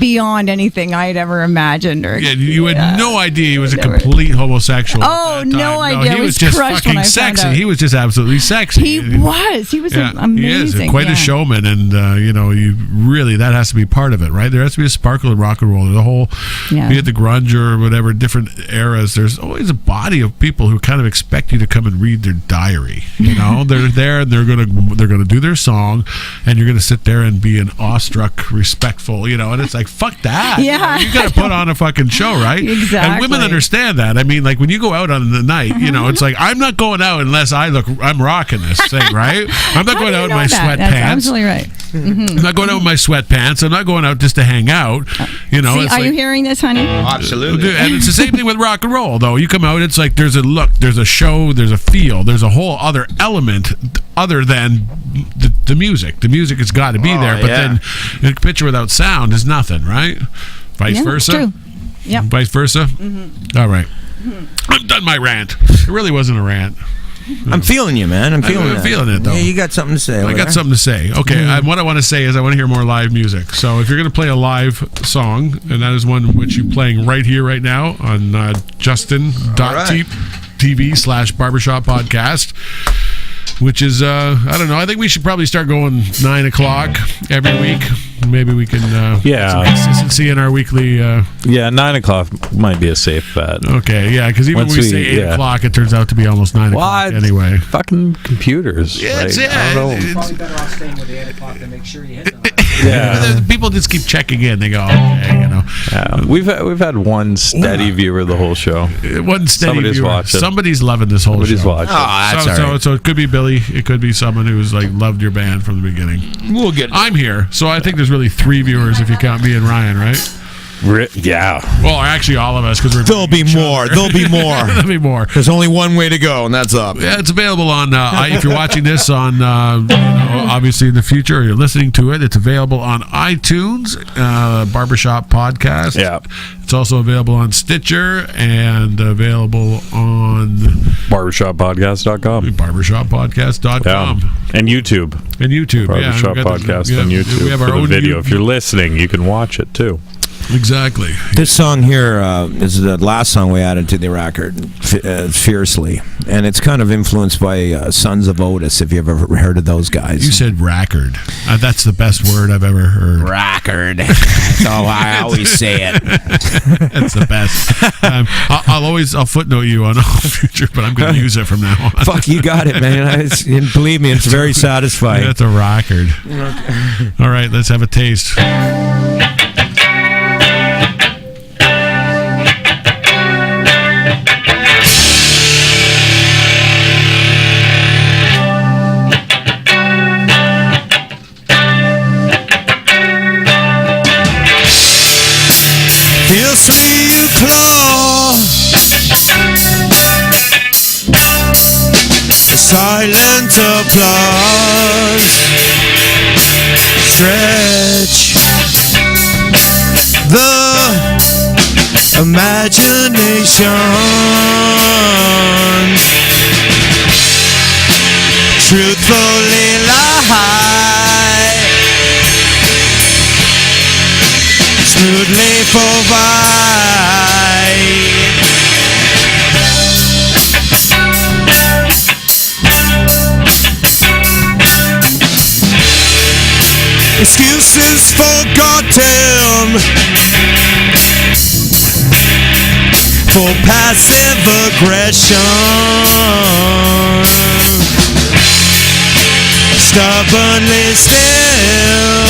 beyond anything I had ever imagined. You had no idea he was a complete homosexual. Oh, no idea. He was just fucking sexy. He was just absolutely sexy. He was amazing. He is quite a showman, and you really, that has to be part of it, right? There has to be a sparkle in rock and roll. There's a whole, be it the grunge or whatever, different eras. There's always a body of people who kind of expect you to come and read their diary. They're there, and they're gonna do their song, and you're gonna sit there and be an awestruck, respectful, and it's like, fuck that. Yeah. You gotta put on a fucking show, right? Exactly. And women understand that. I mean, like when you go out on the night, it's like, I'm not going out unless I'm rocking this thing, right? I'm not going out in my sweatpants. That's absolutely right. Mm-hmm. I'm not going out with my sweatpants. I'm not going out just to hang out. Are you hearing this, honey? Absolutely. And it's the same thing with rock and roll, though. You come out, it's like there's a look, there's a show, there's a feel, there's a whole other element other than the music. The music has got to be there, but then a picture without sound is nothing, right? Vice versa. True. Yep. Vice versa. Mm-hmm. All right. Mm-hmm. I'm done my rant. It really wasn't a rant. I'm feeling you, man. I'm feeling it, though. Yeah, you got something to say. I got something to say. Okay, what I want to say is I want to hear more live music. So if you're going to play a live song, and that is one which you're playing right here, right now on Justin.tv/Barbershop Podcast. which is I don't know. I think we should probably start going 9 o'clock every week. Maybe we can get some consistency in our weekly. 9 o'clock might be a safe bet. Okay, yeah, because even Once when we say 8 yeah. o'clock, it turns out to be almost 9 o'clock anyway. Fucking computers. Yeah, like, it's- I don't know. Probably better off staying with the 8 o'clock to make sure you hit them. Yeah. People just keep checking in. They go, okay, you know. Yeah. We've had one steady viewer the whole show. It wasn't steady Somebody's viewer. watching. Somebody's loving this whole Somebody's show. watching. that's so, all right. so it could be Billy. It could be someone who's like loved your band from the beginning. We'll get. I'm here, so I think there's really 3 viewers if you count me and Ryan, right? Yeah. Well, actually, all of us because we're. There'll be more. There'll be more. There'll be more. There's only one way to go, and that's up. Yeah, it's available on. If you're watching this on, obviously in the future, or you're listening to it, it's available on iTunes, Barber Shop Podcast. Yeah. It's also available on Stitcher and available on BarbershopPodcast.com. BarbershopPodcast.com. Yeah. And YouTube. And YouTube. Barbershop we got Podcast on YouTube. We have our for the own video. YouTube. If you're listening, you can watch it too. Exactly. This song here is the last song we added to the record, Fiercely. And it's kind of influenced by Sons of Otis, if you've ever heard of those guys. You said raccord. That's the best word I've ever heard. Record. That's how I always say it. That's the best. I'll footnote you on all future, but I'm going to use it from now on. Fuck, you got it, man. And believe me, it's very satisfying. That's a record. All right, let's have a taste. Fiercely you claw, silent applause, stretch the imagination, truthfully lie, smoothly provide. Excuses forgotten for passive aggression, stubbornly still,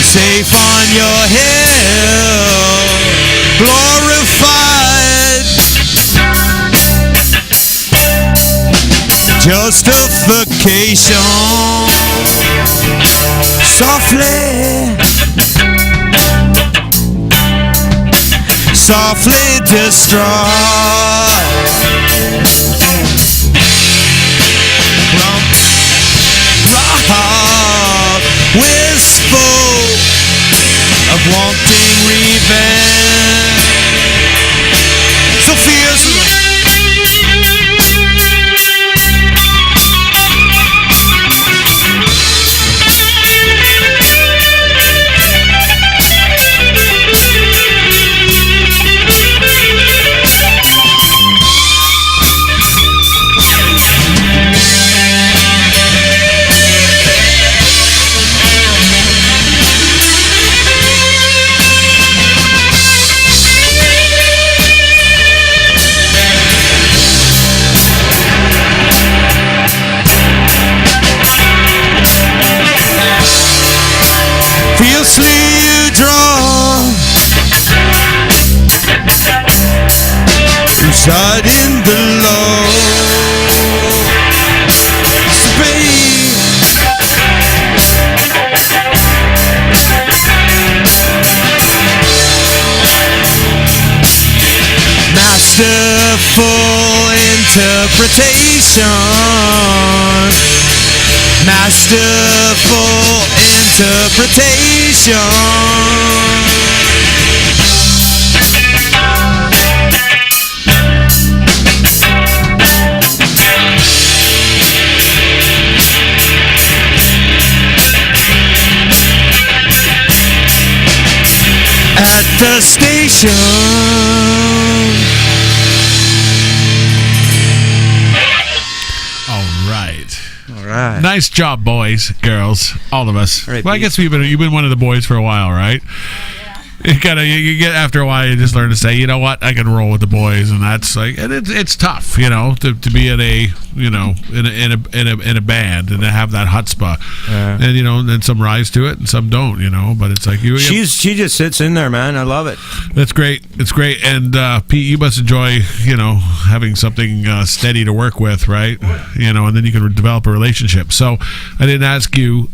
safe on your hill, glorified, justification, softly, softly destroy, rock, wistful of wanting revenge, so fierce. Fiercely you draw, inside in below, speed, masterful interpretation, masterful interpretation, at the station, right. Nice job, boys, girls, all of us. Right, well, I Pete. guess you've been one of the boys for a while, right? You get after a while, you just learn to say, you know what, I can roll with the boys, and that's like, and it's tough, to be in a in a band and to have that chutzpah, and then some rise to it and some don't, but it's like she just sits in there, man. I love it. That's great. It's great. And Pete, you must enjoy, having something steady to work with, right? And then you can develop a relationship. So I didn't ask you,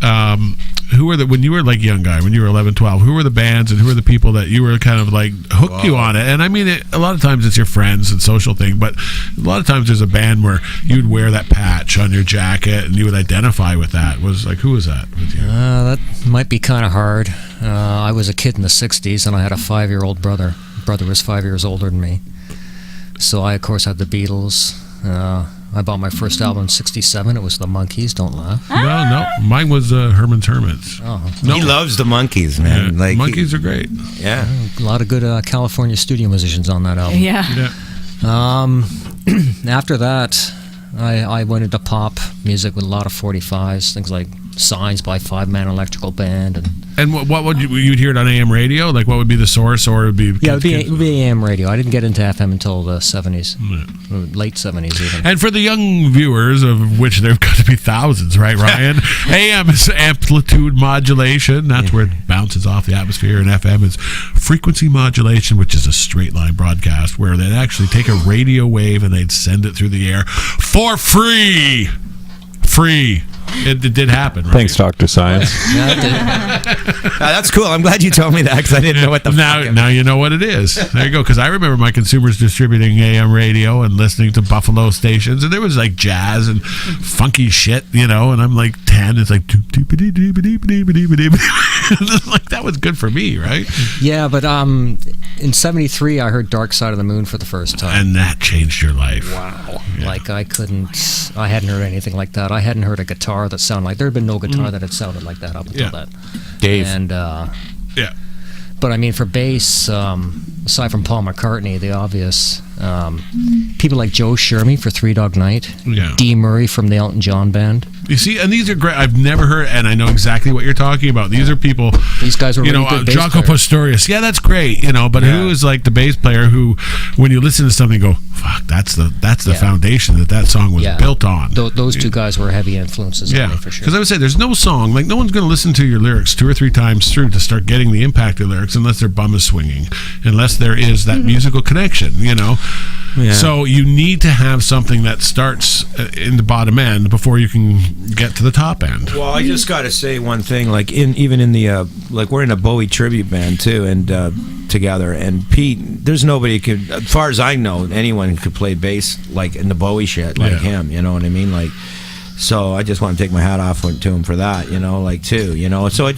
who were when you were like young guy, when you were 11, 12, who were the bands and who were the people that you were kind of like hooked you on it? And I mean, a lot of times it's your friends and social thing, but a lot of times there's a band where you'd wear that patch on your jacket and you would identify with that. Who was that with you? That might be kind of hard. I was a kid in the 60s, and I had a 5-year-old brother. Brother was 5 years older than me. So I, of course, had the Beatles. I bought my first album in 67. It was the Monkees. Don't laugh. No. Mine was Herman's Hermits. Oh. No. He loves the Monkees, man. Yeah. Monkees are great. Yeah. A lot of good California studio musicians on that album. Yeah. After that, I went into pop music with a lot of 45s, things like Signs by 5 Man Electrical Band. And what would you'd hear it on AM radio? Like, what would be the source, or it would be? Yeah, it would be AM radio. I didn't get into FM until the 70s, late 70s even. And for the young viewers, of which there've got to be thousands, right, Ryan? AM is amplitude modulation. That's where it bounces off the atmosphere. And FM is frequency modulation, which is a straight line broadcast where they'd actually take a radio wave and they'd send it through the air for free. It did happen, right? Thanks, Dr. Science. That's cool. I'm glad you told me that because I didn't know what the fuck. Now you know what it is. There you go. Because I remember my consumers distributing AM radio and listening to Buffalo stations, and there was like jazz and funky shit, and I'm like 10. It's like like that was good for me, right? Yeah, but in 73 I heard Dark Side of the Moon for the first time. And that changed your life. Wow. Yeah. Like I hadn't heard anything like that. I hadn't heard a guitar that sounded like, there had been no guitar that had sounded like that up until that. Dave. And yeah. But I mean, for bass, aside from Paul McCartney, the obvious, people like Joe Shermy for Three Dog Night, Dee Murray from the Elton John Band. You see, and these are great. I've never heard, and I know exactly what you're talking about. These are people. These guys were really good bass Jaco players. Pastorius. Yeah, that's great. But who is like the bass player who, when you listen to something, go, fuck, that's the foundation that song was built on. Those two guys were heavy influences on me for sure. Because I would say there's no song, like no one's going to listen to your lyrics 2 or 3 times through to start getting the impact of lyrics unless their bum is swinging, unless there is that musical connection, Yeah. So you need to have something that starts in the bottom end before you can get to the top end. Well, I just got to say one thing. Like even in the like we're in a Bowie tribute band too, and together. And Pete, there's nobody could, as far as I know, anyone could play bass like in the Bowie shit like him. You know what I mean? Like. So I just want to take my hat off to him for that, too. So I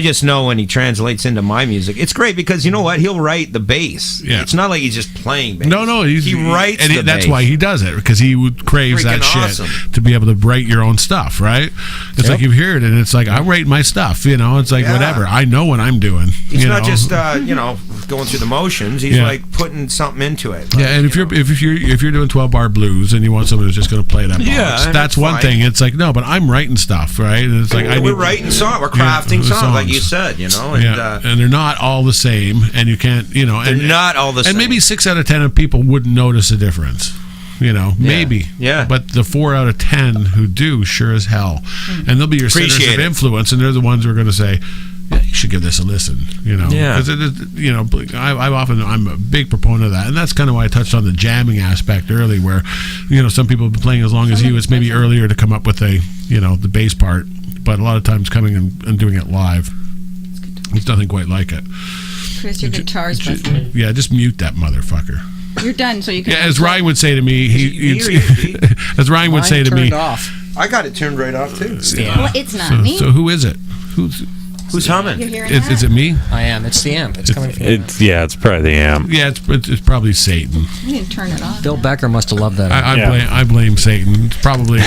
just know when he translates into my music, it's great because you know what? He'll write the bass. Yeah. It's not like he's just playing bass. No, he writes the bass. That's why he does it, because he craves that shit to be able to write your own stuff, right? It's like you hear it and it's like, I write my stuff, It's like whatever. I know what I'm doing. He's not just going through the motions. He's like putting something into it. Like, and if you're doing 12-bar blues and you want someone who's just going to play that box, that's one thing. It's like, no, but I'm writing stuff, right? And it's like we're writing songs, we're crafting songs, like you said, and they're not all the same, and you can't, they're not all the same. And maybe 6 out of 10 of people wouldn't notice a difference. Maybe. Yeah. But the 4 out of 10 who do, sure as hell. And they'll be your centers of influence, and they're the ones who are going to say, you should give this a listen, Yeah. I'm a big proponent of that, and that's kind of why I touched on the jamming aspect early, where, some people have been playing as long as you. It's maybe earlier to come up with the bass part, but a lot of times coming and doing it live, it's nothing quite like it. Chris, your guitar's busted. Yeah, just mute that motherfucker. You're done, so you can. Yeah, as Ryan would say to me, as Ryan would say to me, off. I got it turned right off too. Well, it's not me. So who is it? Who's humming? Is it me? I am. It's the amp. It's coming from the amp. It's probably the amp. Yeah, it's probably Satan. You didn't turn it off. Bill Becker must have loved that. I blame Satan. It's probably.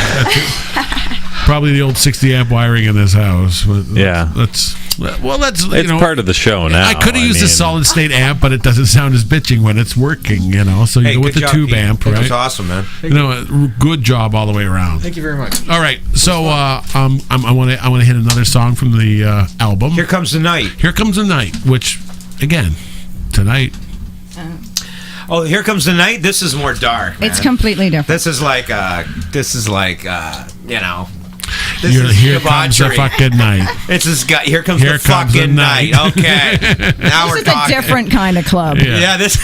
Probably the old 60 amp wiring in this house. But Yeah. That's It's part of the show now. I could have used a mean, solid state amp, but it doesn't sound as bitching when it's working, you know. So you go with good the job, tube Pete. amp, That right? was awesome, man. You know, good job all the way around. Thank you very much. All right, so I want to hit another song from the album. Here Comes the Night. Here Comes the Night, which again tonight. Oh, Here Comes the Night. This is more dark, man. It's completely different. This is like you know. This Here is comes the debauchery. fucking night. It's this guy. Here comes Here the comes the fucking night. night. Okay, now we're This is a talking. different kind of club. Yeah. Yeah, this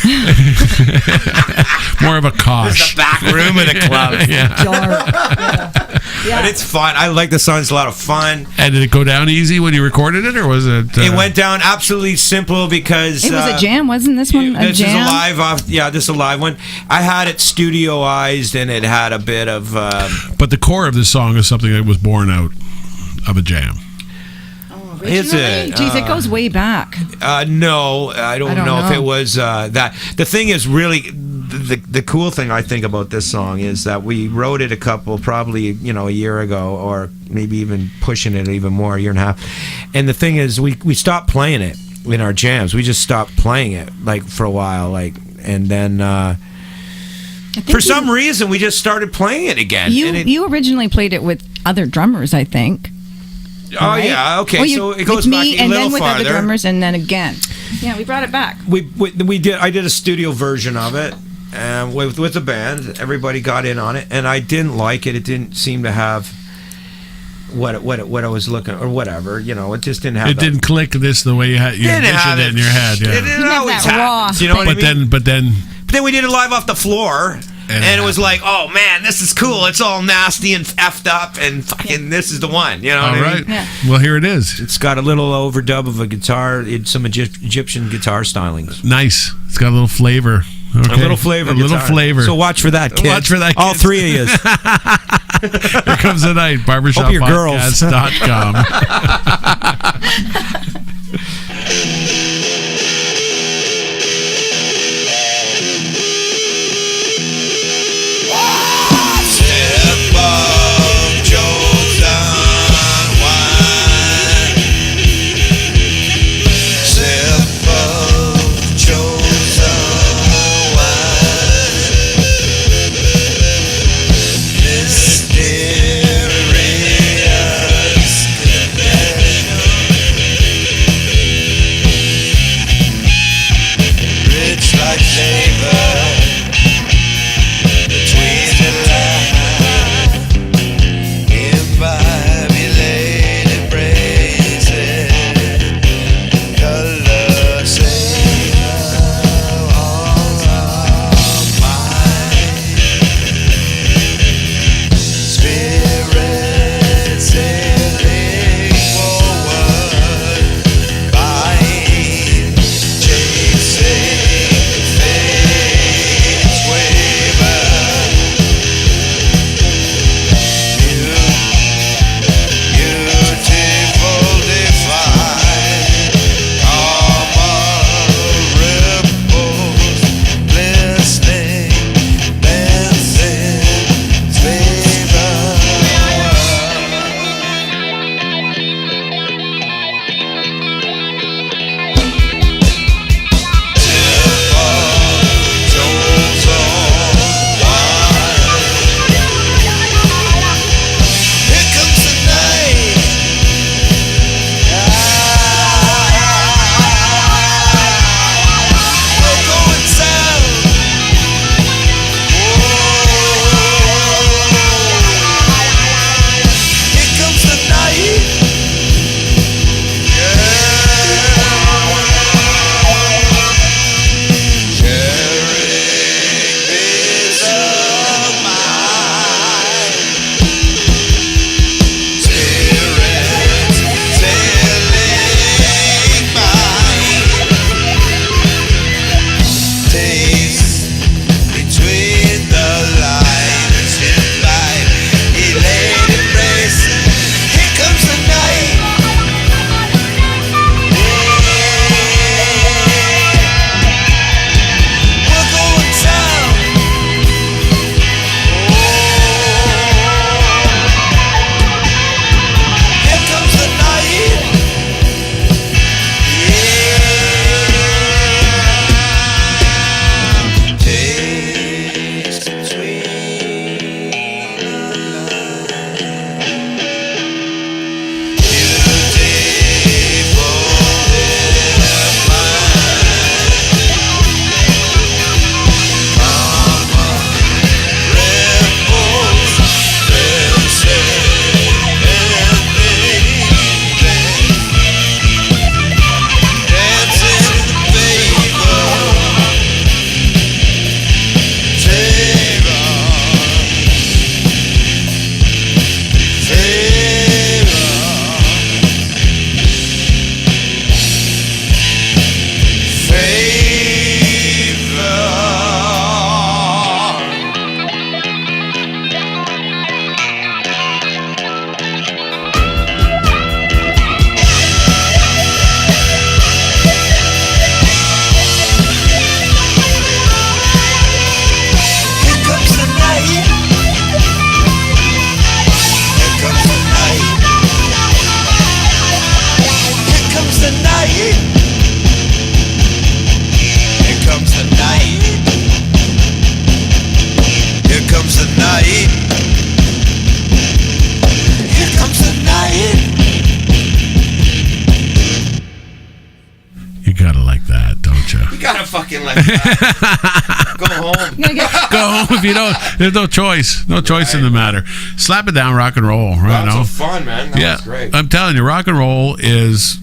More of a is kosh. the back room of the club. Yeah. But it's fun. I like the song. It's a lot of fun. And did it go down easy when you recorded it, or was it? It went down absolutely simple because It was a jam, wasn't this one a This jam? is a live off. Yeah, this is a live one. I had it studioized, and it had a bit of. But the core of this song is something that was born out of a jam. Is it? Jeez, it goes way back. No, I don't know if know. it was that. The thing is, really, the cool thing I think about this song is that we wrote it probably a year ago, or maybe even pushing it even more, a year and a half. And the thing is, we stopped playing it in our jams. We just stopped playing it for a while, and then. For some reason, we just started playing it again. You originally played it with other drummers, I think. Oh right? yeah, okay. Well, So it goes with back me, a and little then with farther. other drummers, and then again. Yeah, we brought it back. We did. I did a studio version of it, and with the band, everybody got in on it, and I didn't like it. It didn't seem to have what I was looking, or whatever. It just didn't have. It didn't click this the way you Didn't have envisioned it in your head. It Yeah. didn't have always that happen. raw You know what I mean? But then But then we did it live off the floor. And it was like, oh man, this is cool. It's all nasty and effed up, and fucking, this is the one. You know all what I right. mean? Yeah. Well, here it is. It's got a little overdub of a guitar, some Egyptian guitar stylings. Nice. It's got a little flavor. Okay. A little flavor. A little guitar. flavor. So watch for that, kids. Watch for that, All kids. three of you. Here comes the night. Hope you're girls. Barbershoppodcast.com. gotta fucking let that. Go home. Go home if you don't. There's no choice. No choice in the matter. Slap it down, rock and roll. Right now. That's so fun, man. That was great. I'm telling you, rock and roll is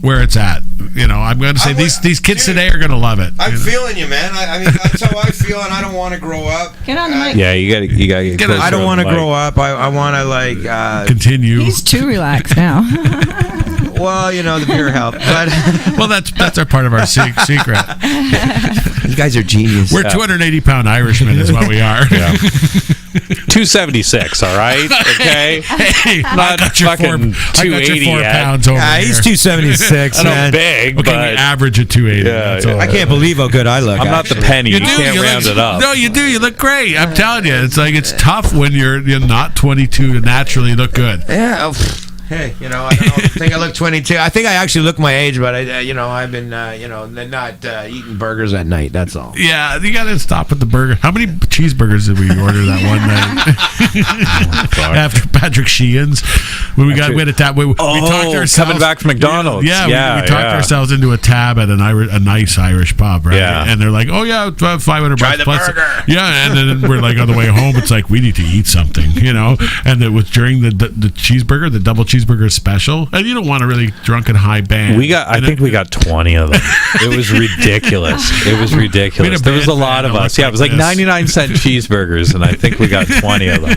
where it's at. I'm going to say these kids today are going to love it. I'm feeling you, man. I mean, that's how I feel, and I don't want to grow up. Get on the mic. Yeah, you gotta get closer. I don't want to to grow up. I want to continue. He's too relaxed now. Well, the beer helped. But well, that's our part of our secret. You guys are genius. We're 280-pound Irishmen, is what we are. Yeah. 276, all right? Okay? Hey, not fucking 280 4 pounds over here. He's 276, I man. know, big, Okay, but we average at 280. Yeah, All. I can't believe how good I look. I'm not the penny. You can't round look, it up. No, you do. You look great. I'm telling you. It's like it's tough when you're not 22 to naturally look good. Yeah. Hey, I don't think I look 22. I think I actually look my age, but I've been, not eating burgers at night. That's all. Yeah, you got to stop with the burger. How many cheeseburgers did we order that one night after Patrick Sheehan's? When we had a tab. We talked ourselves coming back from McDonald's. Yeah, we talked ourselves into a tab at a nice Irish pub, right? Yeah. And they're like, oh yeah, $500 Try the plus. burger. Yeah, and then we're like on the way home, it's like we need to eat something, And it was during the cheeseburger, the double cheeseburger special, and you don't want a really drunken high band. I think we got 20 of them. It was ridiculous. There was a lot of us. Yeah, it was like 99-cent cheeseburgers, and I think we got 20 of them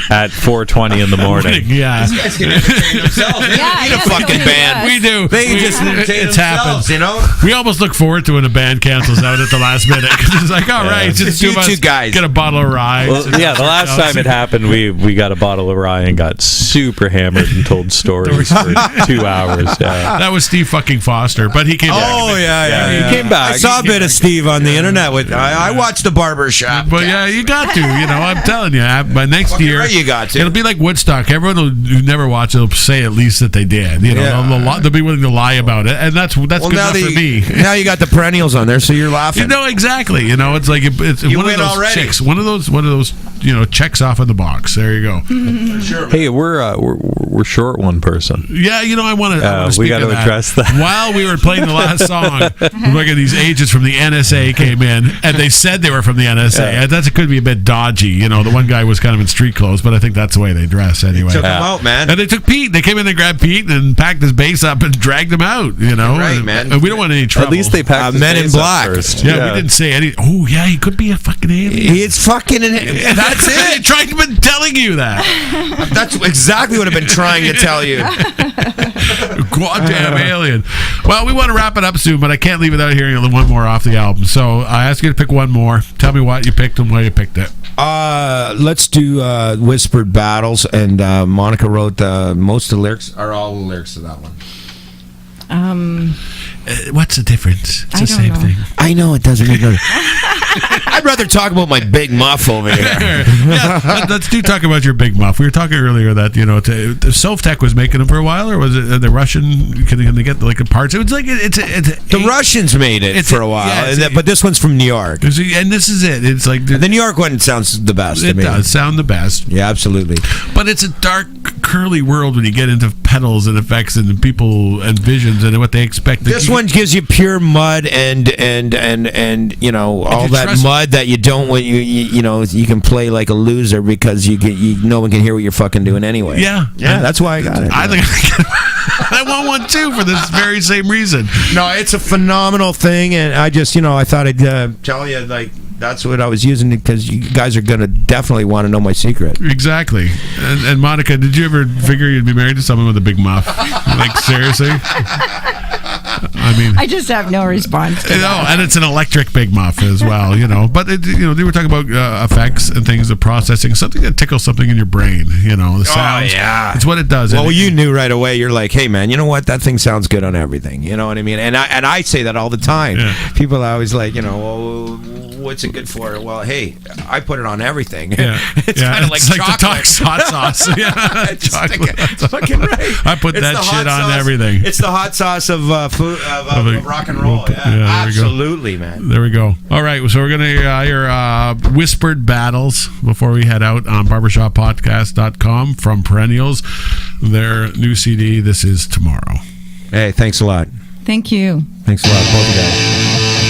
at 4:20 in the morning. Yeah. These guys can entertain themselves. They don't need a fucking band. We do. They can just entertain themselves, We almost look forward to when a band cancels out at the last minute because it's like, all right, just you two two guys. Get a bottle of rye. Well, yeah, the last time it happened, we got a bottle of rye and got super hammered and told stories for 2 hours. Yeah. That was Steve fucking Foster, but he came back. Oh, yeah. He came back. I saw a bit of Steve on the internet. I watched the Barber Shop. But yeah, you got to. I'm telling you. By next year, right, you got to. It'll be like Woodstock. Everyone who never watched it will say at least that they did. They'll be willing to lie about it, and that's good enough for me. Now you got the Perennials on there, so you're laughing. Exactly. It's like it's you one of those already. checks. One of those checks off in the box. There you go. For sure. Hey, we're short one person. Yeah, I want to speak we got to address that. While we were playing the last song, look at these agents from the NSA came in, and they said they were from the NSA. Yeah. It could be a bit dodgy. The one guy was kind of in street clothes, but I think that's the way they dress anyway. Took him out, man. And they took Pete. They came in, they grabbed Pete, and packed his bass up and dragged him out. Right, man. And we don't want any trouble. At least they packed his Men in bass up Black. first. Yeah, we didn't say any. Oh, yeah, he could be a fucking alien. It's fucking. That's it. I've been telling you that. That's exactly what I've been trying to tell you. Goddamn alien. Well, we want to wrap it up soon, but I can't leave without hearing one more off the album. So I ask you to pick one more. Tell me what you picked and why you picked it. Let's do Whispered Battles, and Monica wrote most of the lyrics, are all the lyrics to that one. What's the difference? It's the same thing. I know it doesn't make no. I'd rather talk about my big muff over here. Yeah, let's talk about your big muff. We were talking earlier that Sovtek was making them for a while, or was it the Russian? Can they get like the parts? It was like the Russians made it for a while, but this one's from New York, and this is it. It's like the New York one sounds the best. It does sound the best. Yeah, absolutely. But it's a dark, curly world when you get into pedals and effects and people and visions and what they expect. This one gives you pure mud and all that mud that you don't when you can play like a loser because no one can hear what you're fucking doing anyway. Yeah, that's why I got it. I think I want one too for this very same reason. No, it's a phenomenal thing, and I just I thought I'd tell you that's what I was using because you guys are gonna definitely want to know my secret. Exactly. And Monica, did you ever figure you'd be married to someone with a big muff? Like seriously? I just have no response to that. And it's an electric big muff as well, But they were talking about effects and things, the processing, something that tickles something in your brain, the sounds. Oh yeah, it's what it does. Well, you knew right away. You're like, hey man, you know what? That thing sounds good on everything. You know what I mean? And I say that all the time. Yeah. People are always like, well, what's it good for? Well, hey, I put it on everything. Yeah. It's kind of like chocolate. The hot sauce. Yeah, chocolate. It's fucking right. I put that shit on everything. It's the hot sauce of food of rock and roll. Yeah, absolutely, man. There we go. All right, so we're gonna hear Whispered Battles before we head out on barbershoppodcast.com from Perennials, their new CD. This is Tomorrow. Hey, thanks a lot. Thank you. Thanks a lot, both of you guys.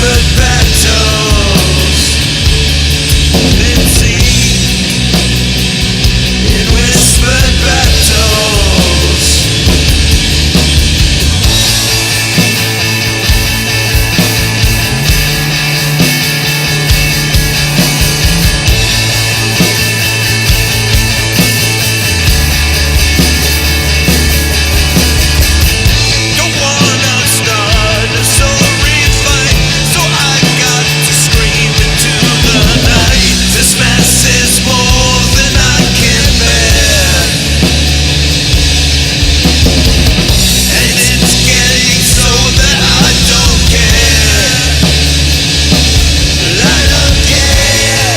whispered battles been seen in whispered battles. Don't wanna start a sorry fight, so I got to scream into the night. This mess is more than I can bear, and it's getting so that I don't care. I don't care.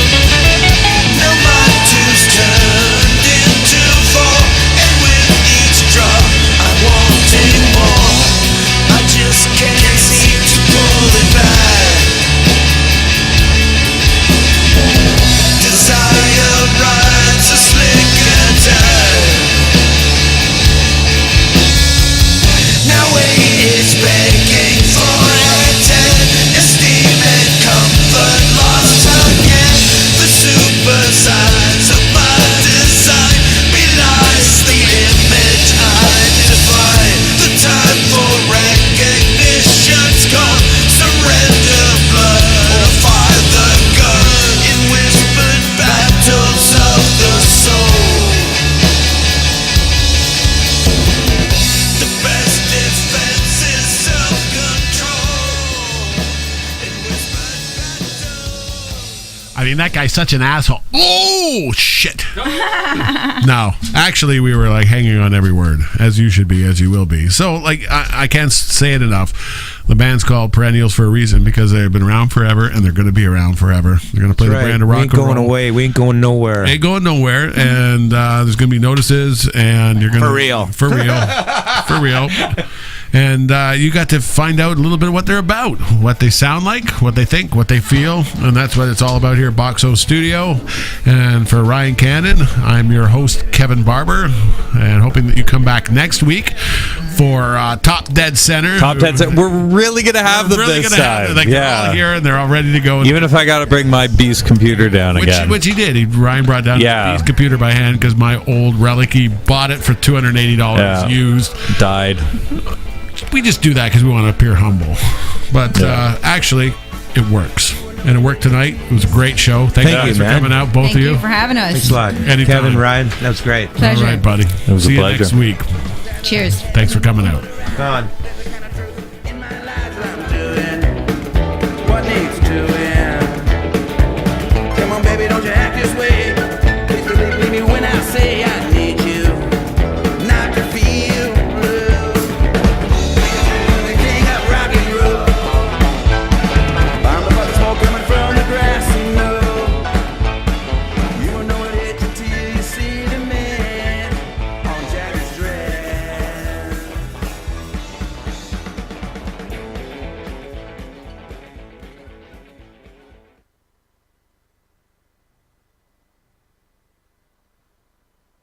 Now my two's turned into four, and with each drop I'm wanting more. I just can't seem to pull it back. Desire rides a slick attack. Now weight is begging for attention, esteem and comfort lost again. The super size of my design belies the image I define. The time for recognition's come. Surrender blood or fire the gun in whispered battles of the soul. The best defense is self-control in whispered battles. I mean, that guy's such an asshole. Oh, shit. No, actually, we were like hanging on every word, as you should be, as you will be. So, like, I can't say it enough. The band's called Perennials for a reason, because they've been around forever and they're going to be around forever. They're going to play the brand of rock We ain't and roll. going away. We ain't going nowhere. Ain't going nowhere, and there's going to be notices, and you're going to... For real. For real. For real. And you got to find out a little bit of what they're about, what they sound like, what they think, what they feel, and that's what it's all about here at Boxo Studio. And for Ryan Cannon, I'm your host, Kevin Barber, and hoping that you come back next week for Top Dead Center. Top 10. We're really going to have them Really this gonna have time. them. They're all here, and they're all ready to go. Even if I got to bring my beast computer down again. Which he did. Ryan brought down his computer by hand because my old relic, he bought it for $280 used. Died. We just do that because we want to appear humble. But actually, it works. And it worked tonight. It was a great show. Thank you for coming out, both Thank of you. you for having us. Thanks a lot. Anytime. Kevin, Ryan, that was great. Pleasure. All right, buddy. It was See a you pleasure. next week. Cheers. Thanks for coming out. Come on.